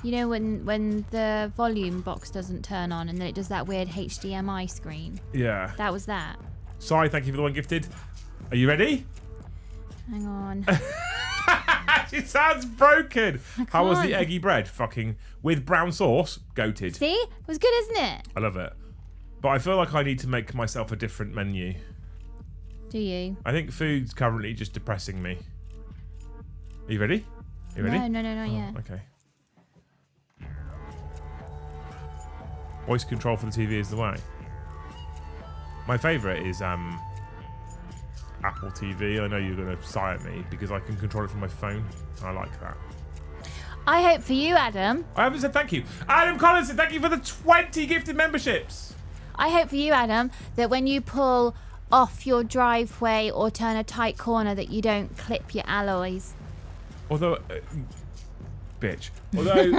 you know, when the volume box doesn't turn on and then it does that weird HDMI screen. Yeah. That was that. Sai, thank you for the 1 gifted. Are you ready? Hang on. She sounds broken. How was the eggy bread? Fucking with brown sauce? Goated. See? It was good, isn't it? I love it. But I feel like I need to make myself a different menu. Do you? I think food's currently just depressing me. Are you ready? Are you ready? No, not yet. Okay. Voice control for the TV is the way. My favourite is Apple TV. I know you're going to sigh at me because I can control it from my phone. I like that. I hope for you, Adam. I haven't said thank you. Adam Collinson, thank you for the 20 gifted memberships. I hope for you, Adam, that when you pull off your driveway or turn a tight corner that you don't clip your alloys. Although, bitch. Although,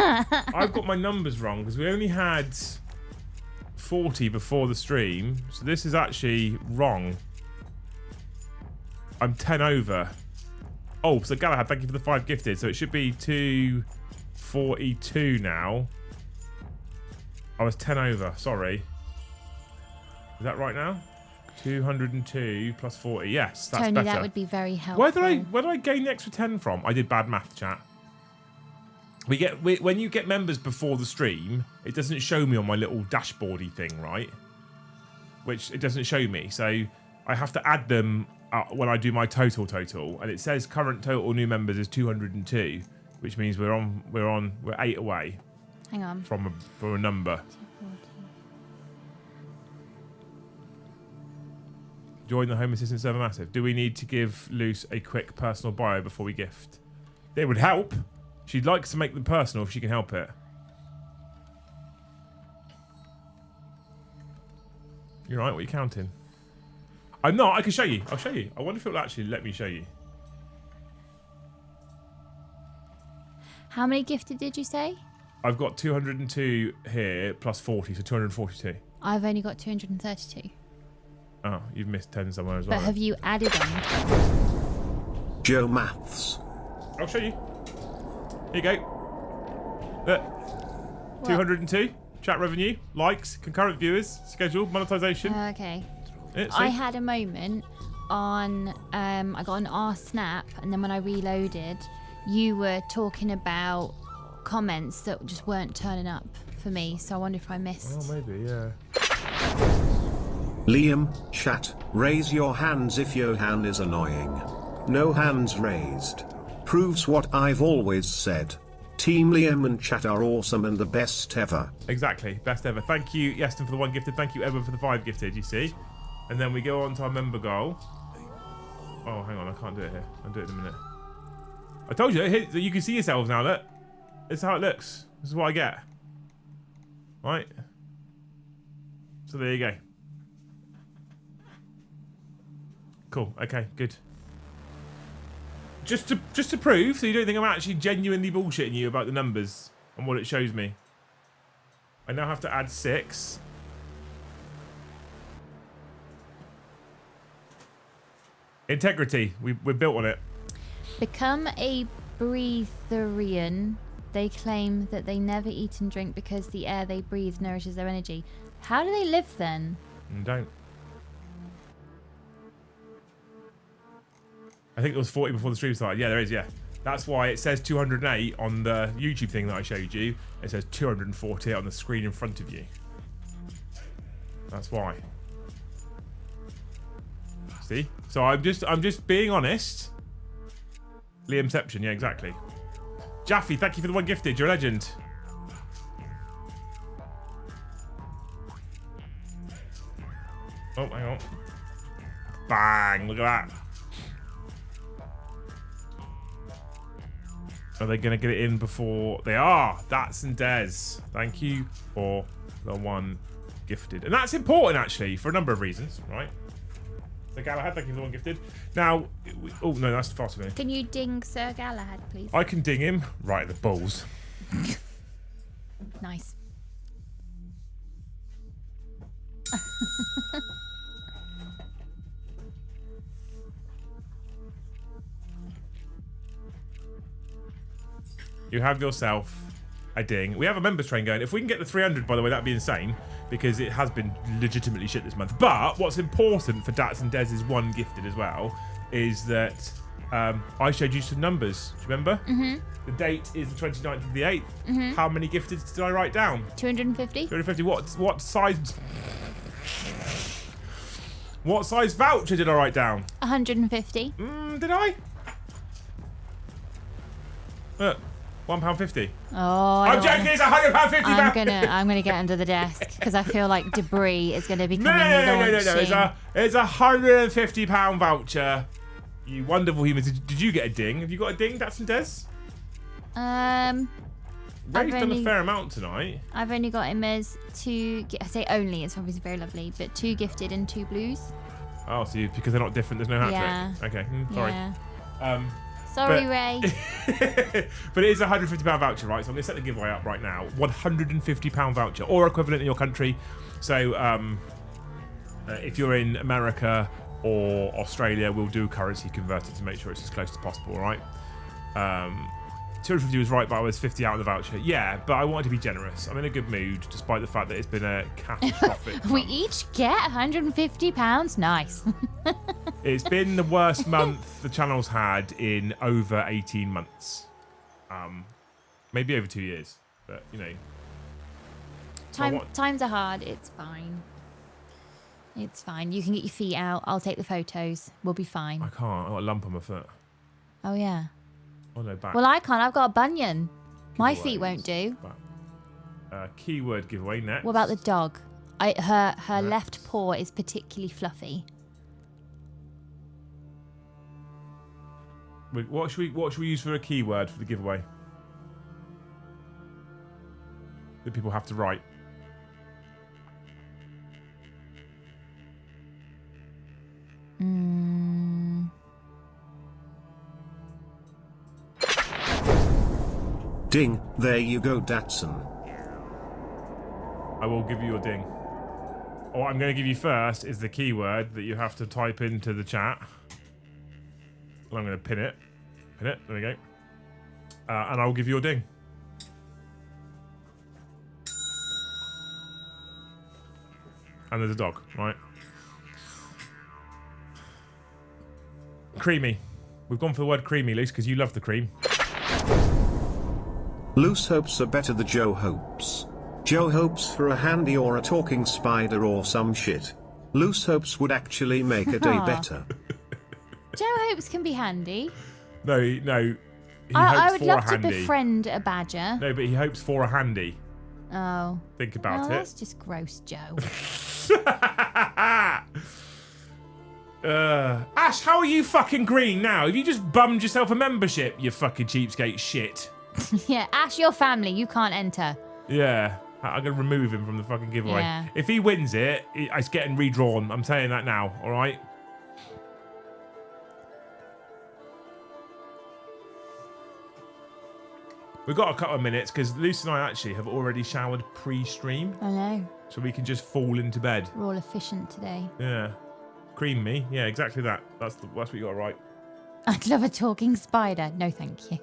I've got my numbers wrong because we only had 40 before the stream. So this is actually wrong. I'm 10 over. Oh, so Galahad, thank you for the 5 gifted. So it should be 242 now. I was 10 over. Sorry. Is that right now? 202 plus 40. Yes, that's Tony, better. that would be very helpful. Where did I gain the extra 10 from? I did bad math, chat. When you get members before the stream, it doesn't show me on my little dashboardy thing, right? Which it doesn't show me. So I have to add them when I do my total, and it says current total new members is 202, which means we're 8 away. Hang on. From a number. 240. Join the Home Assistant server massive. Do we need to give Luce a quick personal bio before we gift? It would help. She'd like to make them personal if she can help it. You're right, what are you counting? I'm not, I can show you. I'll show you. I wonder if it will actually let me show you. How many gifted did you say? I've got 202 here plus 40, so 242. I've only got 232. Oh, you've missed 10 somewhere as well. But have you added them? Joe Maths. I'll show you. Here you go. Look. 202. Chat revenue, likes, concurrent viewers, schedule, monetization. Okay. Yeah, I had a moment on, I got an R snap, and then when I reloaded, you were talking about comments that just weren't turning up for me, so I wonder if I missed. Oh, maybe, yeah. Liam, chat, raise your hands if your hand is annoying. No hands raised. Proves what I've always said. Team Liam and chat are awesome and the best ever. Exactly, best ever. Thank you, Yeston, for the 1 gifted. Thank you, Edward, for the 5 gifted, you see. And then we go on to our member goal. Oh, hang on, I can't do it here. I'll do it in a minute. I told you, you can see yourselves now, look. This is how it looks. This is what I get. Right? So there you go. Cool, okay, good. Just to prove, so you don't think I'm actually genuinely bullshitting you about the numbers and what it shows me. I now have to add 6. Integrity. We're built on it. Become a breatharian. They claim that they never eat and drink because the air they breathe nourishes their energy. How do they live then? Don't. I think there was 40 before the stream started. Yeah, there is, yeah. That's why it says 208 on the YouTube thing that I showed you. It says 240 on the screen in front of you. That's why. See? So I'm just being honest. Liamception, yeah, exactly. Jaffe, thank you for the 1 gifted. You're a legend. Oh, hang on. Bang, look at that. Are they going to get it in before they are? Dats and Des. Thank you for the 1 gifted. And that's important, actually, for a number of reasons, right? So Galahad, thank you for the 1 gifted. Now, oh, no, that's far too many. Can you ding Sir Galahad, please? I can ding him right at the balls. Nice. You have yourself a ding. We have a members train going. If we can get the 300, by the way, that'd be insane because it has been legitimately shit this month. But what's important for Dats and Dez's 1 gifted as well is that I showed you some numbers. Do you remember? Mm-hmm. The date is the 29th of the 8th. Mm-hmm. How many gifted did I write down? 250. 250. What size? What size voucher did I write down? 150. Did I? Look. £1.50. Oh, I'm joking. It's £100.50. I'm gonna get under the desk because I feel like debris is gonna be coming. No. It's a £150 voucher. You wonderful humans. Did you get a ding? Have you got a ding, Dats and Des? Ray's done a fair amount tonight. I've only got him as 2. I say only. It's obviously very lovely, but 2 gifted and 2 blues. Oh, so because they're not different, there's no hat trick. Okay, sorry. Yeah. Sorry, Ray. But it is a £150 voucher, right? So I'm going to set the giveaway up right now. £150 voucher or equivalent in your country. So if you're in America or Australia, we'll do currency converted to make sure it's as close as possible, all right? 250 was right, but I was 50 out of the voucher. Yeah, but I wanted to be generous. I'm in a good mood, despite the fact that it's been a catastrophic We month. each get £150. Nice. It's been the worst month the channel's had in over 18 months. Maybe over 2 years, but, you know. Times are hard. It's fine. It's fine. You can get your feet out. I'll take the photos. We'll be fine. I can't. I've got a lump on my foot. Oh, yeah. Oh, no, back. Well, I can't. I've got a bunion. My feet Giveaways. won't do. Keyword giveaway next. What about the dog? Her left paw is particularly fluffy. What should we use for a keyword for the giveaway? That people have to write. Ding, there you go, Datsun. I will give you your ding. What I'm going to give you first is the keyword that you have to type into the chat. And I'm going to pin it. Pin it. There we go. And I will give you your ding. And there's a dog, right? Creamy. We've gone for the word creamy, Luce, because you love the cream. Loose hopes are better than Joe hopes. Joe hopes for a handy or a talking spider or some shit. Loose hopes would actually make a day better. Joe hopes can be handy. No. I would love to befriend a badger. No, but he hopes for a handy. Oh. Think about it. That's just gross, Joe. Ash, how are you fucking green now? Have you just bummed yourself a membership, you fucking cheapskate shit? Yeah, Ash, your family, you can't enter. Yeah, I'm going to remove him from the fucking giveaway. Yeah. If he wins it, it's getting redrawn. I'm saying that now, all right? We've got a couple of minutes because Lucy and I actually have already showered pre-stream. I know. So we can just fall into bed. We're all efficient today. Yeah. Cream me. Yeah, exactly that. That's what you got right. I'd love a talking spider. No, thank you.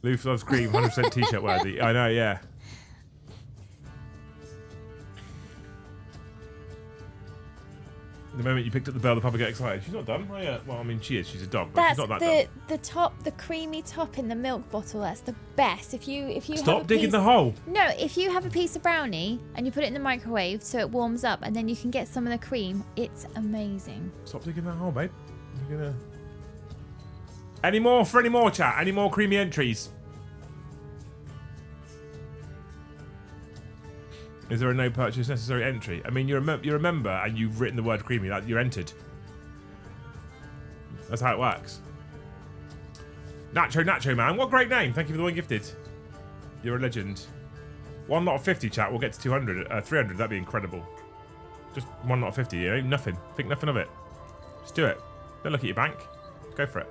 Lucy loves cream, 100% t-shirt worthy. I know, yeah. The moment you picked up the bell, the puppy get excited. She's not done. Oh, yeah. Well, I mean, she is. She's a dog, but That's she's not that done. the top, the creamy top in the milk bottle. That's the best. If you Stop digging the hole. No, if you have a piece of brownie and you put it in the microwave so it warms up, and then you can get some of the cream, it's amazing. Stop digging that hole, babe. You're gonna. Any more chat? Any more creamy entries? Is there a no purchase necessary entry? I mean, you're a member and you've written the word creamy. That you're entered. That's how it works. Nacho man, what a great name! Thank you for the one gifted. You're a legend. One lot of 50, chat. We'll get to 200, 300. That'd be incredible. Just one lot of 50. You know, nothing. Think nothing of it. Just do it. Don't look at your bank. Go for it.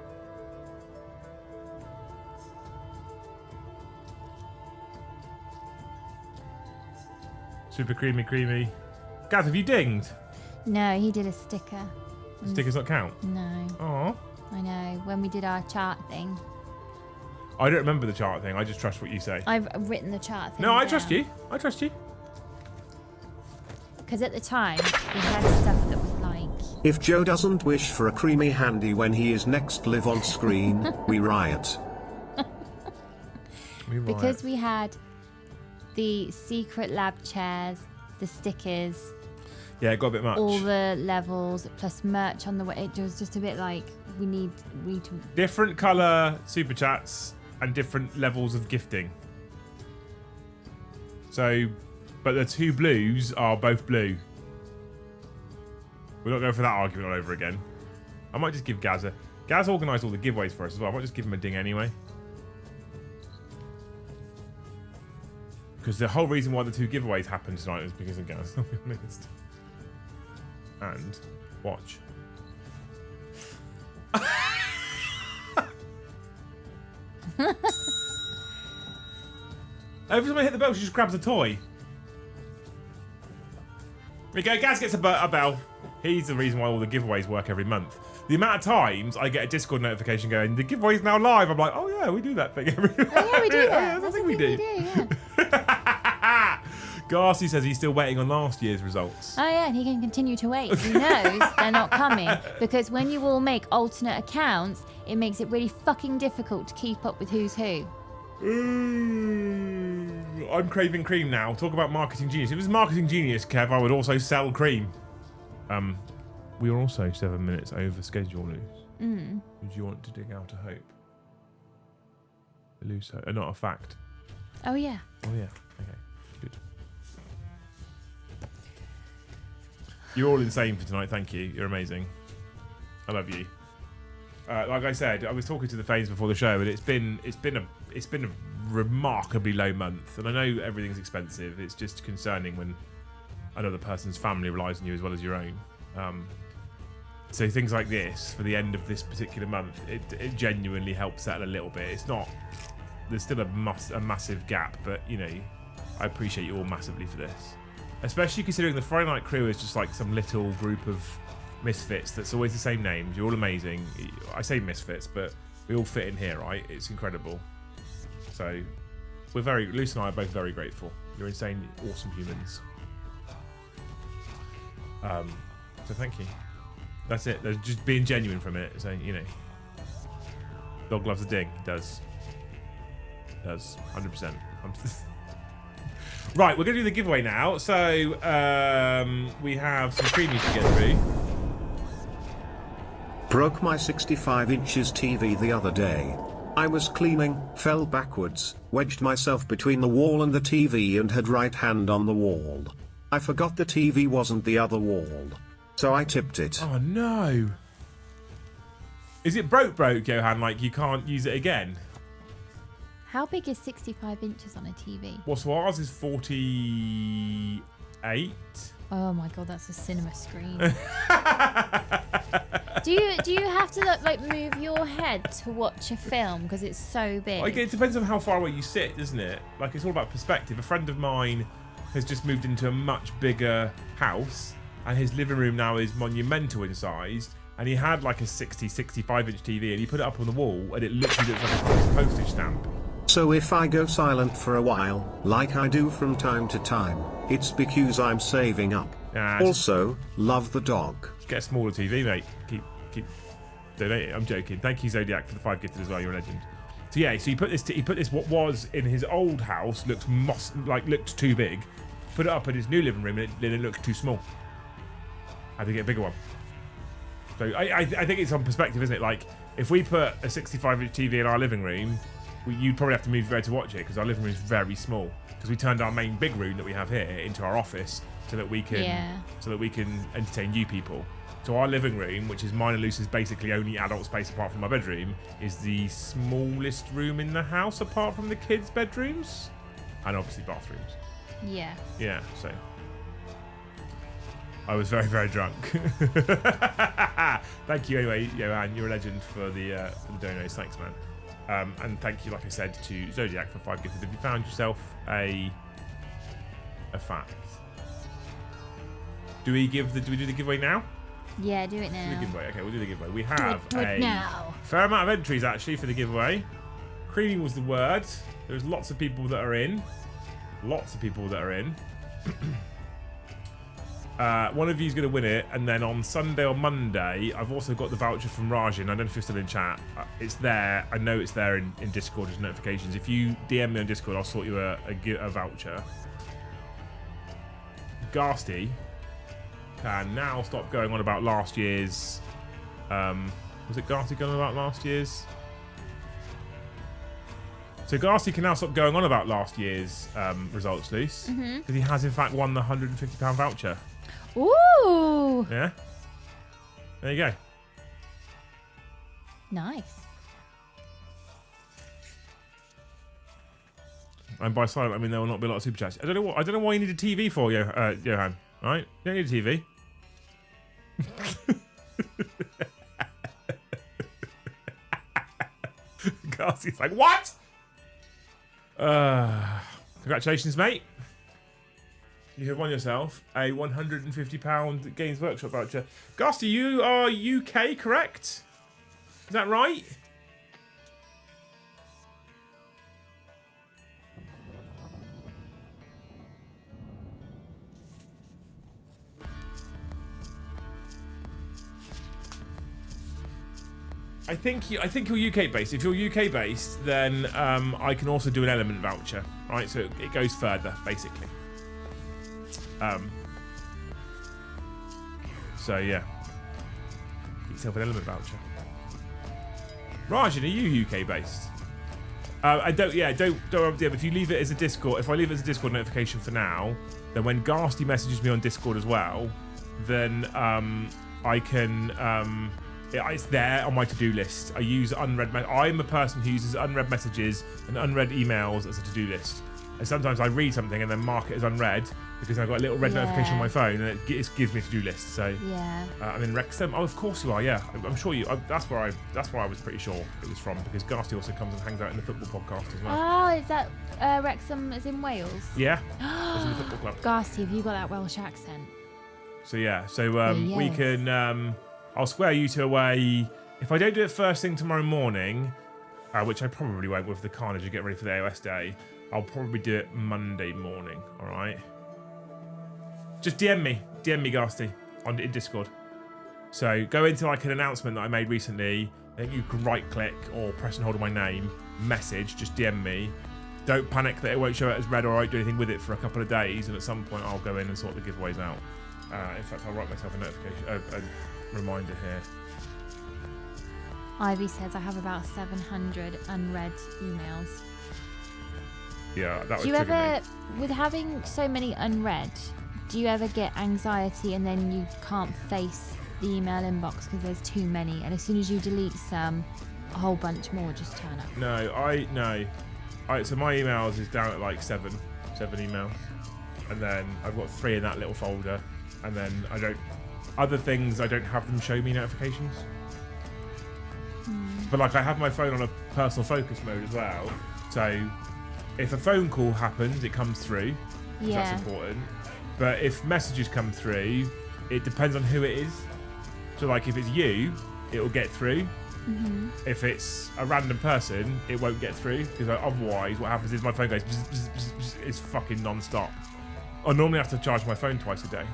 Super creamy. Gaz, have you dinged? No, he did a sticker. Stickers not count? No. Oh. I know. When we did our chart thing. I don't remember the chart thing. I just trust what you say. I've written the chart thing. No, I down. trust you. I trust you. Because at the time, we had stuff that was like... If Joe doesn't wish for a creamy handy when he is next live on screen, we riot. Because we had the secret lab chairs, the stickers... Yeah, it got a bit much. All the levels, plus merch on the way. It was just a bit like, we need to... Different colour super chats and different levels of gifting. So, but the two blues are both blue. We're not going for that argument all over again. I might just give Gaz a... Gaz organised all the giveaways for us as well. I might just give him a ding anyway. Because the whole reason why the two giveaways happened tonight is because of Gaz, I'll be honest. And watch. Every time I hit the bell, she just grabs a toy. Here we go, Gaz gets a bell. He's the reason why all the giveaways work every month. The amount of times I get a Discord notification going, the giveaway's now live. I'm like, oh yeah, we do that thing every month. Oh yeah, we do that. Yeah, that's the thing we do. Yeah. Garcy says he's still waiting on last year's results. Oh yeah, and he can continue to wait. He knows they're not coming. Because when you all make alternate accounts, it makes it really fucking difficult to keep up with who's who. I'm craving cream now. Talk about marketing genius. If it was marketing genius, Kev, I would also sell cream. We are also 7 minutes over schedule, Luce. Would you want to dig out a hope? Luce, not a fact. Oh yeah. Oh yeah. Okay. Good. You're all insane for tonight. Thank you. You're amazing. I love you. Like I said, I was talking to the Fanes before the show, and it's been a remarkably low month. And I know everything's expensive. It's just concerning when another person's family relies on you as well as your own. So things like this for the end of this particular month, it genuinely helps settle a little bit. It's not. There's still a massive gap, but you know, I appreciate you all massively for this. Especially considering the Friday Night Crew is just like some little group of misfits that's always the same names. You're all amazing. I say misfits, but we all fit in here, right? It's incredible. So Luce and I are both very grateful. You're insane, awesome humans. So thank you. That's it. There's just being genuine from it. Saying, you know, dog loves a ding. He does. 100%. Right, we're going to do the giveaway now. So we have some creamies to get through. Broke my 65 inches TV the other day. I was cleaning, fell backwards, wedged myself between the wall and the TV and had right hand on the wall. I forgot the TV wasn't the other wall, so I tipped it. Oh no. Is it broke, Johan? Like you can't use it again? How big is 65 inches on a TV? Well, so ours is 48. Oh my god, that's a cinema screen. Do you have to like move your head to watch a film because it's so big? Like, it depends on how far away you sit, doesn't it? Like, it's all about perspective. A friend of mine has just moved into a much bigger house, and his living room now is monumental in size. And he had like a 65 inch TV, and he put it up on the wall, and it literally looks like a postage stamp. So if I go silent for a while, like I do from time to time, it's because I'm saving up. Also, love the dog. Get a smaller TV, mate. Keep donating. I'm joking. Thank you, Zodiac, for the 5 gifted as well. You're a legend. So yeah, so he put this what was in his old house looked too big. Put it up in his new living room, and it looked too small. Had to get a bigger one. So I think it's on perspective, isn't it? Like if we put a 65 inch TV in our living room, you'd probably have to move there to watch it because our living room is very small. Because we turned our main big room that we have here into our office so that we can entertain you people. So our living room, which is mine and Luce's basically only adult space apart from my bedroom, is the smallest room in the house apart from the kids' bedrooms and obviously bathrooms. Yeah. Yeah. So I was very, very drunk. Thank you anyway, Johan. You're a legend for the donos. Thanks, man. And thank you, like I said, to Zodiac for 5 gifted. Have you found yourself a fact? Do we do the giveaway now? Yeah, do it now. Do the giveaway. Okay, we'll do the giveaway. We have do it now. Fair amount of entries actually for the giveaway. Creamy was the word. There's lots of people that are in. One of you is going to win it, and then on Sunday or Monday, I've also got the voucher from Rajan. I don't know if you're still in chat. It's there. I know it's there in Discord as notifications. If you DM me on Discord, I'll sort you a voucher. Garsty can now stop going on about last year's. Was it Garsty going on about last year's? So Garsty can now stop going on about last year's results, Luce, because he has in fact won the £150 voucher. Ooh! Yeah. There you go. Nice. And by silent, I mean there will not be a lot of super chats. I don't know why you need a TV for, Johan. All right? You don't need a TV. Garsty's like, what? Congratulations, mate. You have won yourself a £150 Games Workshop voucher. Garsty, you are UK, correct? Is that right? I think you're UK based. If you're UK based, then I can also do an element voucher, right? So it goes further, basically. So yeah, get yourself an element voucher. Rajan, are you UK based? I don't. Yeah, don't. If you leave it as a Discord, if I leave it as a Discord notification for now, then when Garsty messages me on Discord as well, then I can. It's there on my to-do list. I use unread. I'm a person who uses unread messages and unread emails as a to-do list. And sometimes I read something and then mark it as unread because I've got a little red notification on my phone and it gives me a to-do list. So I'm in Wrexham. Oh, of course you are. Yeah, I'm sure you. That's where I was pretty sure it was from because Ghastly also comes and hangs out in the football podcast as well. Oh, is that Wrexham is in Wales? Yeah, it's in the football club. Ghastly, have you got that Welsh accent? So we can. I'll swear you two away. If I don't do it first thing tomorrow morning, which I probably won't with the carnage to get ready for the AOS day, I'll probably do it Monday morning. All right. Just DM me, Ghastly, in Discord. So go into like an announcement that I made recently. I think you can right-click or press and hold on my name, message, just DM me. Don't panic that it won't show it as red or I won't do anything with it for a couple of days, and at some point I'll go in and sort the giveaways out. In fact, I'll write myself a notification, a reminder here. Ivy says I have about 700 unread emails. Yeah, that would Do you trigger ever, me. with having so many unread, do you ever get anxiety and then you can't face the email inbox because there's too many, and as soon as you delete some, a whole bunch more just turn up? No. So my emails is down at like seven emails, and then I've got 3 in that little folder, and then other things I don't have them show me notifications. But like I have my phone on a personal focus mode as well, so if a phone call happens, it comes through. Yeah. That's important. But if messages come through, it depends on who it is. So like if it's you, it will get through. Mm-hmm. If it's a random person, it won't get through because otherwise what happens is my phone goes bzz, bzz, bzz, bzz, it's fucking non-stop. I normally have to charge my phone twice a day.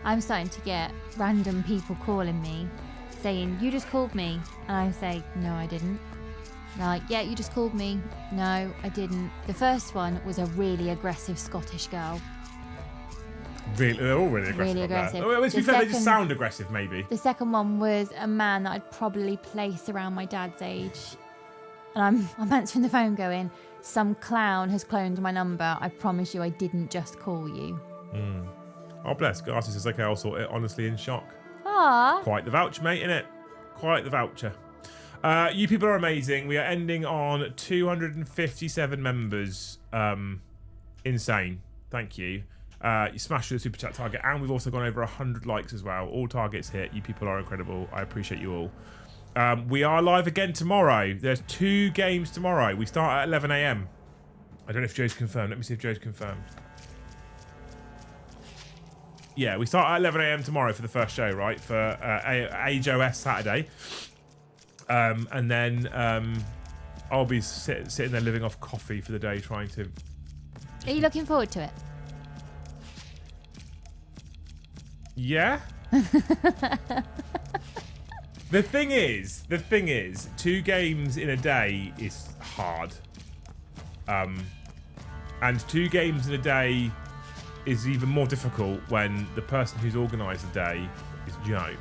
I'm starting to get random people calling me saying, you just called me. And I say, no, I didn't. They're like, yeah, you just called me. No, I didn't. The first one was a really aggressive Scottish girl. Really, they're all really aggressive. Really aggressive. Oh, to be fair, they just sound aggressive, maybe. The second one was a man that I'd probably place around my dad's age. And I'm answering the phone going, some clown has cloned my number. I promise you I didn't just call you. Oh, bless. Garcia says, okay, I'll sort it. Honestly, in shock. Ah. Quite the voucher, mate, innit? Quite the voucher. You people are amazing. We are ending on 257 members. Insane. Thank you. You smashed the super chat target, and we've also gone over 100 likes as well. All targets hit. You people are incredible. I appreciate you all. We are live again tomorrow. There's 2 games tomorrow. We start at 11 a.m. I don't know if Joe's confirmed. Let me see if Joe's confirmed. Yeah, we start at 11 a.m. tomorrow for the first show, right? For Age OS Saturday. And then I'll be sitting there living off coffee for the day, trying to... Are you looking forward to it? Yeah. The thing is, 2 games in a day is hard. And 2 games in a day is even more difficult when the person who's organised the day is Joe.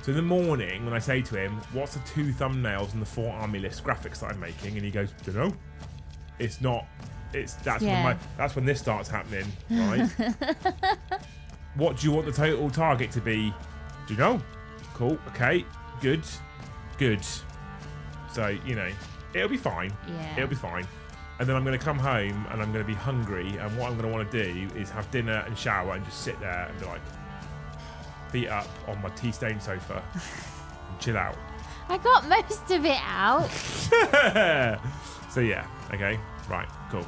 So in the morning, when I say to him, what's the 2 thumbnails and the 4 army list graphics that I'm making? And he goes, dunno. It's not, that's when this starts happening, right? What do you want the total target to be? Do you know? Cool, okay, good. So, it'll be fine. Yeah. It'll be fine. And then I'm going to come home and I'm going to be hungry, and what I'm going to want to do is have dinner and shower and just sit there and be like, feet up on my tea-stained sofa and chill out. I got most of it out. So yeah, okay, right, cool.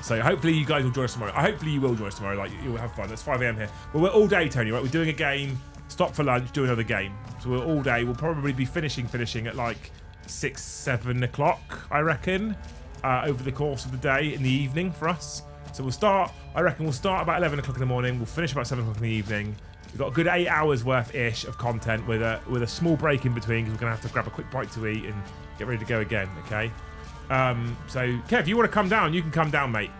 So hopefully you guys will join us tomorrow. Hopefully you will join us tomorrow. Like, you'll have fun. It's 5 a.m. here. Well, we're all day, Tony, right? We're doing a game, stop for lunch, do another game. So we're all day. We'll probably be finishing at like 6, 7 o'clock, I reckon, over the course of the day in the evening for us. So we'll start about 11 o'clock in the morning. We'll finish about 7 o'clock in the evening. We've got a good 8 hours worth-ish of content with a small break in between because we're going to have to grab a quick bite to eat and get ready to go again, okay? So, Kev, you want to come down, you can come down, mate.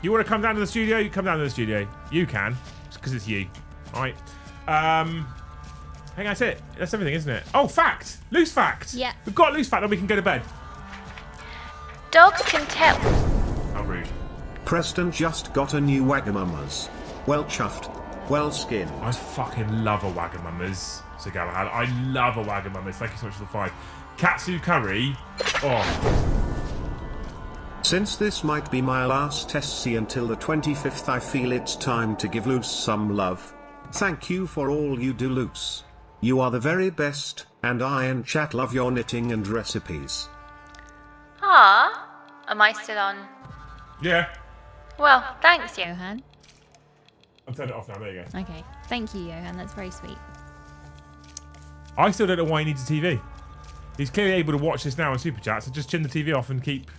You want to come down to the studio? You come down to the studio. You can, because it's you. All right. I think that's it. That's everything, isn't it? Oh, fact! Loose fact! Yeah. We've got loose fact, then we can go to bed. Dogs can tell. How rude. Preston just got a new Wagamamas. Well chuffed. Well skinned. I fucking love a Wagamamas, Sir Galahad. I love a Wagamamas. Thank you so much for the 5. Katsu curry. Oh, Since this might be my last SC until the 25th, I feel it's time to give Luce some love. Thank you for all you do, Luce. You are the very best, and I and chat love your knitting and recipes. Ah, am I still on? yeah. Well, thanks, you. Johan. I've turned it off now. There you go. Okay. Thank you, Johan. That's very sweet. I still don't know why he needs a TV. He's clearly able to watch this now on Super Chat, so just chin the TV off and keep...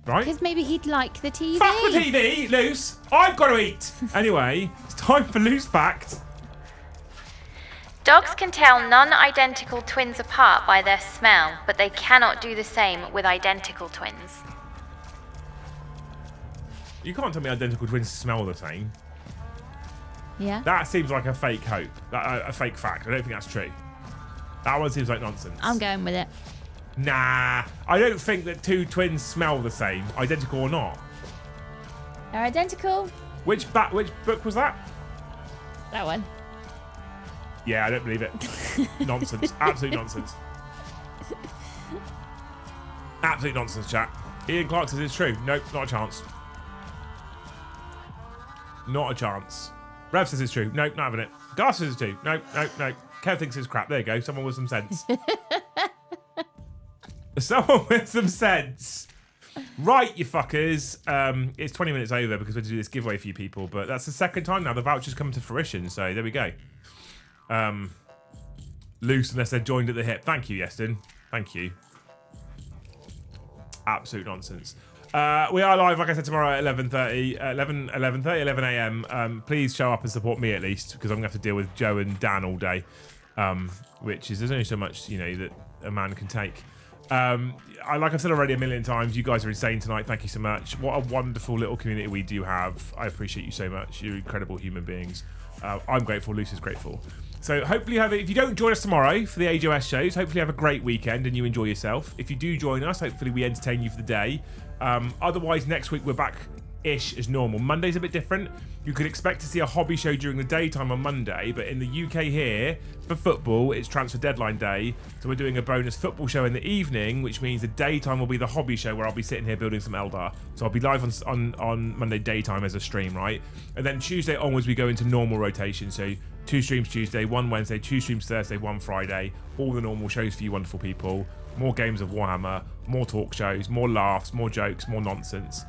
Right? Because maybe he'd like the TV. Fuck the TV, Luce! I've got to eat! Anyway, it's time for Loose Fact. Dogs can tell non-identical twins apart by their smell, but they cannot do the same with identical twins. You can't tell me identical twins smell the same. Yeah. That seems like a fake hope. A fake fact. I don't think that's true. That one seems like nonsense. I'm going with it. Nah. I don't think that 2 twins smell the same, identical or not. They're identical. Which book was that? That one. Yeah, I don't believe it. Nonsense. Absolute nonsense. Absolute nonsense, chat. Ian Clark says it's true. Nope, not a chance. Not a chance. Rev says it's true. Nope, not having it. Gar says it's true. Nope, nope, nope. Kev thinks it's crap. There you go. Someone with some sense. Someone with some sense. Right, you fuckers. It's 20 minutes over because we're to do this giveaway for you people, but that's the second time now the voucher's come to fruition, so there we go. Loose unless they're joined at the hip. Thank you, Yeston. Thank you. Absolute nonsense. We are live, like I said, tomorrow at 11 a.m. Please show up and support me at least, because I'm going to have to deal with Joe and Dan all day, which is, there's only so much, you know, that a man can take. Like I've said already a million times, you guys are insane tonight. Thank you so much. What a wonderful little community we do have. I appreciate you so much. You're incredible human beings. I'm grateful. Luce is grateful. So hopefully if you don't join us tomorrow for the AJOS shows, hopefully have a great weekend and you enjoy yourself. If you do join us, hopefully we entertain you for the day. Otherwise, next week we're back-ish as normal. Monday's a bit different. You could expect to see a hobby show during the daytime on Monday, but in the UK here, for football, it's transfer deadline day. So we're doing a bonus football show in the evening, which means the daytime will be the hobby show where I'll be sitting here building some Eldar. So I'll be live on Monday daytime as a stream, right? And then Tuesday onwards, we go into normal rotation. So 2 streams Tuesday, 1 Wednesday, 2 streams Thursday, 1 Friday. All the normal shows for you wonderful people. More games of Warhammer, more talk shows, more laughs, more jokes, more nonsense.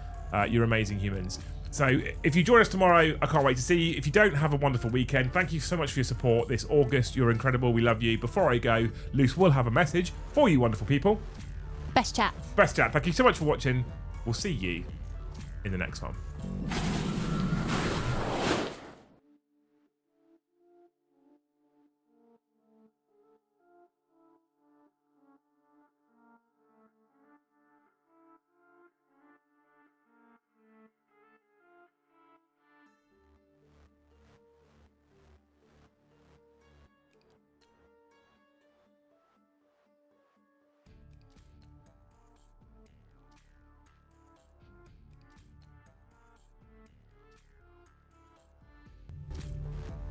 You're amazing humans. So if you join us tomorrow, I can't wait to see you. If you don't, have a wonderful weekend. Thank you so much for your support this August. You're incredible. We love you. Before I go, Luce will have a message for you wonderful people. Best chat. Best chat. Thank you so much for watching. We'll see you in the next one.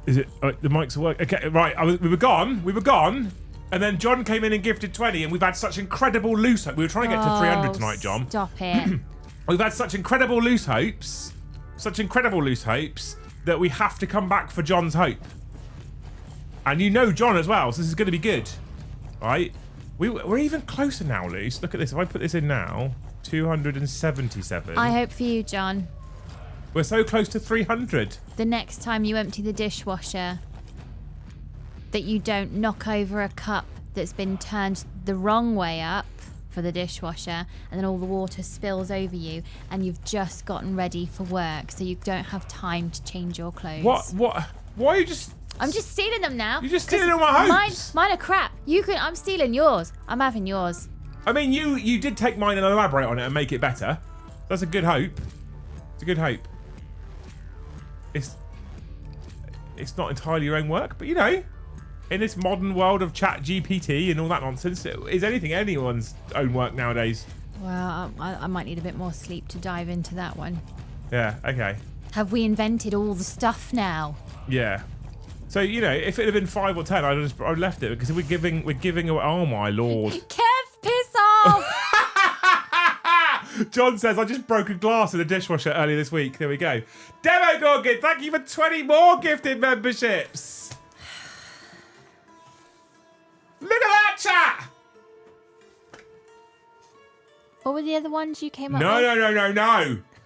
Is it the mics are working? Okay, right. We were gone, and then John came in and gifted 20, and we've had such incredible loose hope. We were trying to get to 300 tonight, John. Stop it. We've had such incredible loose hopes, that we have to come back for John's hope. And you know John as well, so this is going to be good, right? We're even closer now, Luce. Look at this. If I put this in now, 277. I hope for you, John. We're so close to 300. The next time you empty the dishwasher, that you don't knock over a cup that's been turned the wrong way up for the dishwasher, and then all the water spills over you, and you've just gotten ready for work, so you don't have time to change your clothes. What? Why are you just... I'm just stealing them now. You're just stealing all my hopes. Mine are crap. I'm stealing yours. I'm having yours. I mean, you did take mine and elaborate on it and make it better. That's a good hope. It's a good hope. It's not entirely your own work, but you know, in this modern world of chat GPT and all that nonsense, is anything anyone's own work nowadays? Well, I might need a bit more sleep to dive into that one. Yeah, okay. Have we invented all the stuff now? Yeah. So if it had been 5 or 10, I'd left it because we're giving away. Oh my lord. Kev, piss off! John says I just broke a glass in the dishwasher earlier this week. There we go. Demo Gorgon, thank you for 20 more gifted memberships. Look at that chat. What were the other ones you came up with?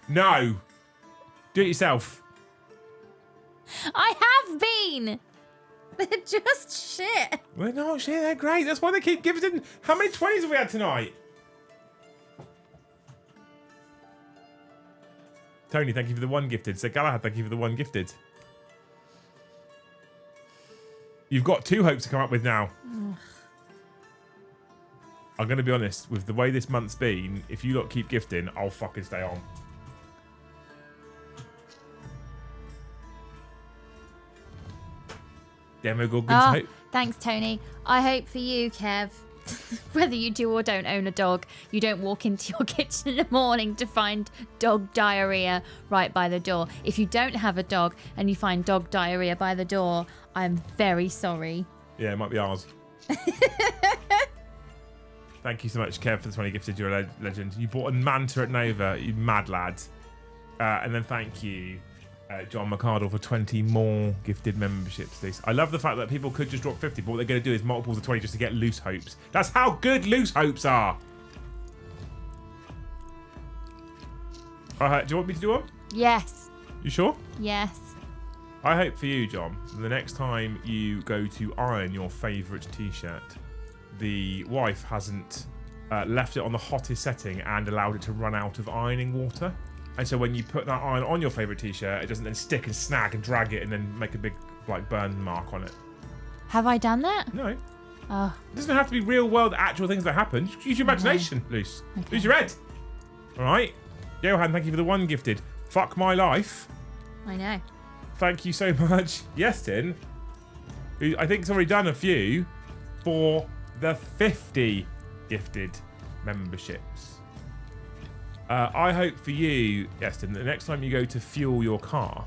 No. Do it yourself. I have been. They're just shit. Well, no, shit, they're great. That's why they keep gifting. How many 20s have we had tonight? Tony, thank you for the 1 gifted. Sir Galahad, thank you for the 1 gifted. You've got 2 hopes to come up with now. I'm going to be honest, with the way this month's been, if you lot keep gifting, I'll fucking stay on. Demogorgon's hope. Thanks, Tony. I hope for you, Kev. Whether you do or don't own a dog, you don't walk into your kitchen in the morning to find dog diarrhea right by the door. If you don't have a dog and you find dog diarrhea by the door, I'm very sorry. Yeah, it might be ours. Thank you so much, Kev, for the 20 gifted. You're a legend. You bought a manta at Nova, you mad lad. And then thank you, John McCardle, for 20 more gifted memberships. I love the fact that people could just drop 50, but what they're going to do is multiples of 20 just to get loose hopes. That's how good loose hopes are. Do you want me to do one? Yes. You sure? Yes. I hope for you, John, the next time you go to iron your favourite t-shirt, the wife hasn't left it on the hottest setting and allowed it to run out of ironing water. And so when you put that iron on your favourite t-shirt, it doesn't then stick and snag and drag it and then make a big burn mark on it. Have I done that? No. Oh. It doesn't have to be real world actual things that happen. Just use your imagination, Luce. Okay. Use your head. All right. Johan, thank you for the 1 gifted. Fuck my life. I know. Thank you so much. Yestin, who I think has already done a few, for the 50 gifted memberships. I hope for you, Yestin, the next time you go to fuel your car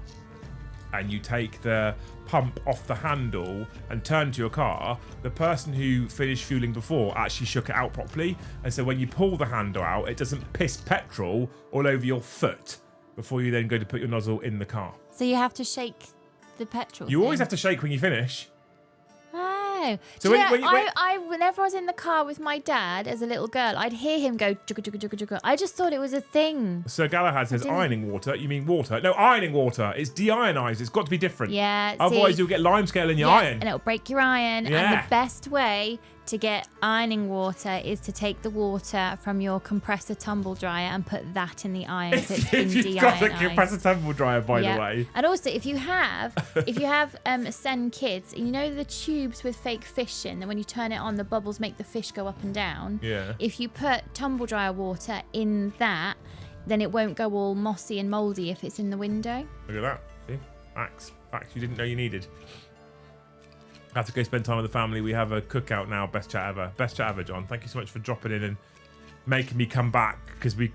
and you take the pump off the handle and turn to your car, the person who finished fueling before actually shook it out properly. And so when you pull the handle out, it doesn't piss petrol all over your foot before you then go to put your nozzle in the car. So you have to shake the petrol. You always have to shake when you finish. Oh. So whenever I was in the car with my dad as a little girl, I'd hear him go jugga jugga jugga jugga. I just thought it was a thing. Sir Galahad says ironing water. You mean water? No, ironing water. It's deionized. It's got to be different. Yeah. Otherwise, you'll get limescale in your iron. And it'll break your iron. Yeah. And the best way to get ironing water is to take the water from your compressor tumble dryer and put that in the iron. So it's been If you've got a compressor tumble dryer, by the way. And also, if you have Sen kids, you know the tubes with fake fish in, and when you turn it on, the bubbles make the fish go up and down. Yeah. If you put tumble dryer water in that, then it won't go all mossy and mouldy if it's in the window. Look at that. See? Facts you didn't know you needed. I have to go spend time with the family. We have a cookout now. Best chat ever. Best chat ever, John. Thank you so much for dropping in and making me come back, because we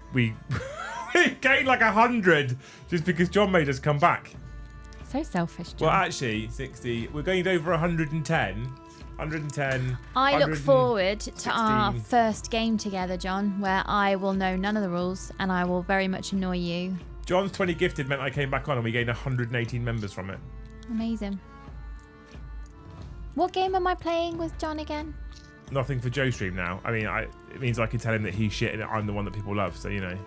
gained like 100 just because John made us come back. So selfish, John. Well, actually, 60. We're going over 110. 110. I look forward to our first game together, John, where I will know none of the rules and I will very much annoy you. John's 20 gifted meant I came back on and we gained 118 members from it. Amazing. What game am I playing with John again? Nothing for Joe Stream now. I mean, it means I can tell him that he's shit and I'm the one that people love, so you know.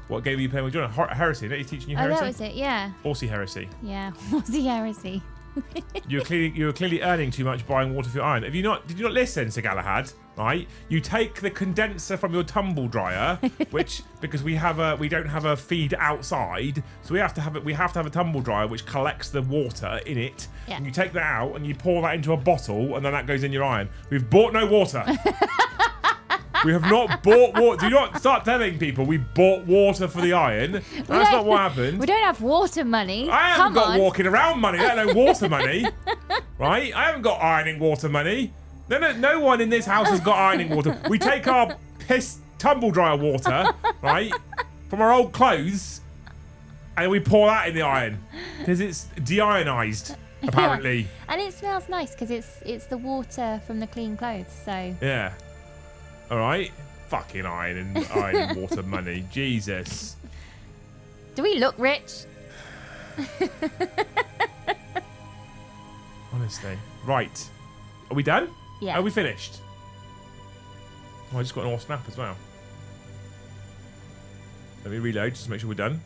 What game are you playing with John? Heresy, isn't he teaching you Heresy? Oh, that was it, yeah. Horsey Heresy. Yeah, Horsey Heresy. You were clearly earning too much buying water for your iron. Did you not listen, Sir Galahad? Right? You take the condenser from your tumble dryer, which because we don't have a feed outside, so we have to have a tumble dryer which collects the water in it. Yeah. And you take that out and you pour that into a bottle and then that goes in your iron. We've bought no water. We have not bought water. Do not start telling people we bought water for the iron. That's not what happened. We don't have water money. I haven't got walking around money, let alone water money. Right? I haven't got ironing water money. No one in this house has got ironing water. We take our piss tumble dryer water, right, from our old clothes, And we pour that in the iron because it's deionized, apparently. And it smells nice because it's the water from the clean clothes. So Yeah. All right. Fucking iron and water money. Jesus. do we look rich? Honestly. Right. Are we done? Yeah. Are we finished? Oh, I just got an all snap as well. Let me reload just to make sure we're done.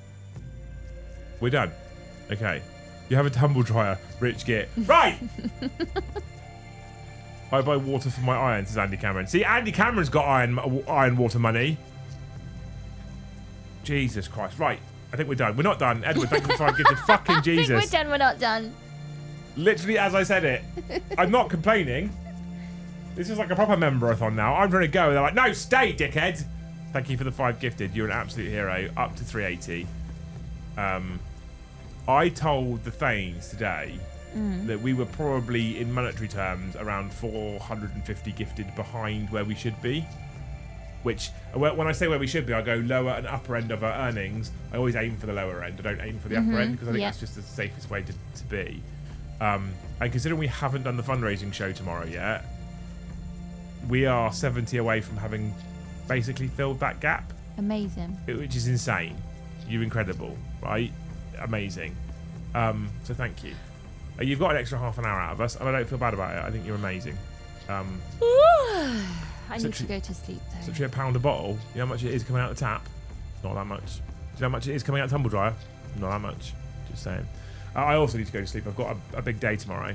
We're done. Okay. You have a tumble dryer, rich git. Right! I buy water for my iron, says Andy Cameron. See, Andy Cameron's got iron water money. Jesus Christ. Right. I think we're done. We're not done. Edward, thank you for 5 gifted. Fucking Jesus. I think we're done. We're not done. Literally as I said it. I'm not complaining. This is like a proper member-a-thon now. I'm trying to go. They're like, no, stay, dickhead. Thank you for the 5 gifted. You're an absolute hero. Up to 380. I told the Thanes today that we were probably, in monetary terms, around 450 gifted behind where we should be. Which, when I say where we should be, I go lower and upper end of our earnings. I always aim for the lower end. I don't aim for the upper end because I think that's just the safest way to be. And considering we haven't done the fundraising show tomorrow yet, we are 70 away from having basically filled that gap. Amazing. Which is insane. You're incredible, right? Amazing. So thank you. You've got an extra half an hour out of us, and I don't feel bad about it. I think you're amazing. I need to go to sleep though. It's actually £1 a bottle. You know how much it is coming out the tap? Not that much. Do you know how much it is coming out the tumble dryer? Not that much. Just saying. I also need to go to sleep. I've got a big day tomorrow.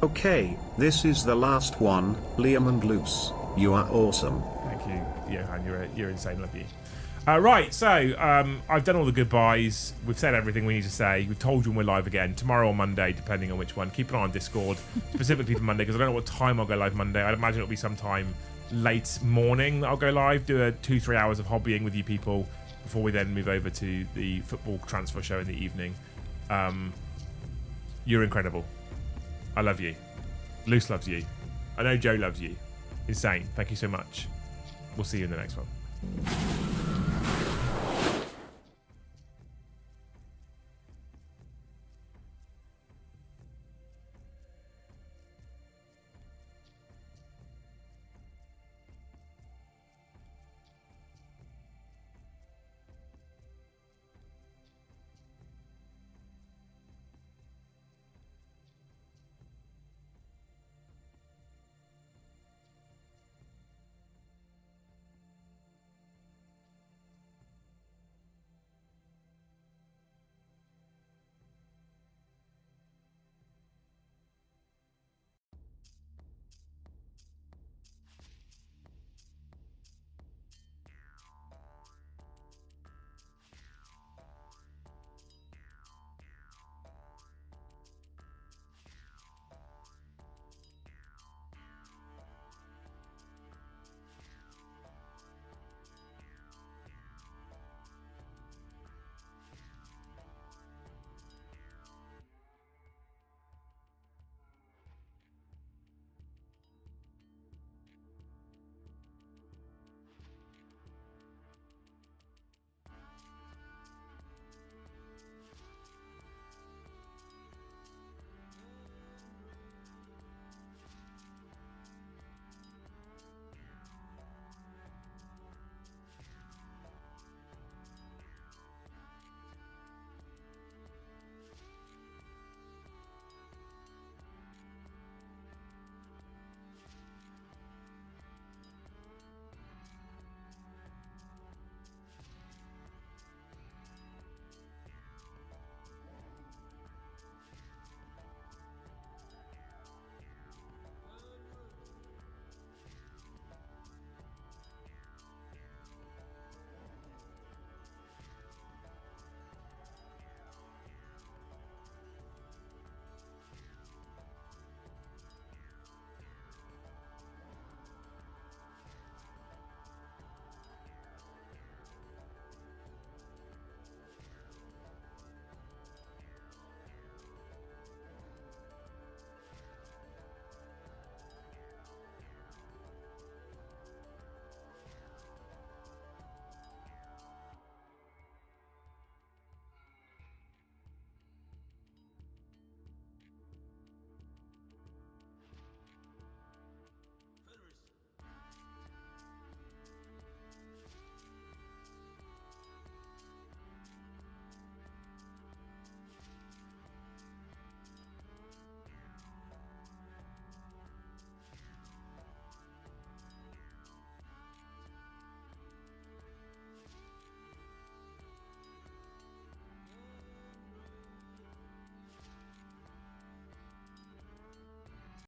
Okay, this is the last one. Liam and Luce, you are awesome. Thank you, Johan. You're insane. Love you. Right, so I've done all the goodbyes. We've said everything we need to say. We've told you when we're live again, tomorrow or Monday, depending on which one. Keep an eye on Discord, specifically for Monday, because I don't know what time I'll go live Monday. I'd imagine it'll be sometime late morning that I'll go live, do a 2-3 hours of hobbying with you people before we then move over to the football transfer show in the evening. You're incredible. I love you. Luce loves you. I know Joe loves you. Insane. Thank you so much. We'll see you in the next one.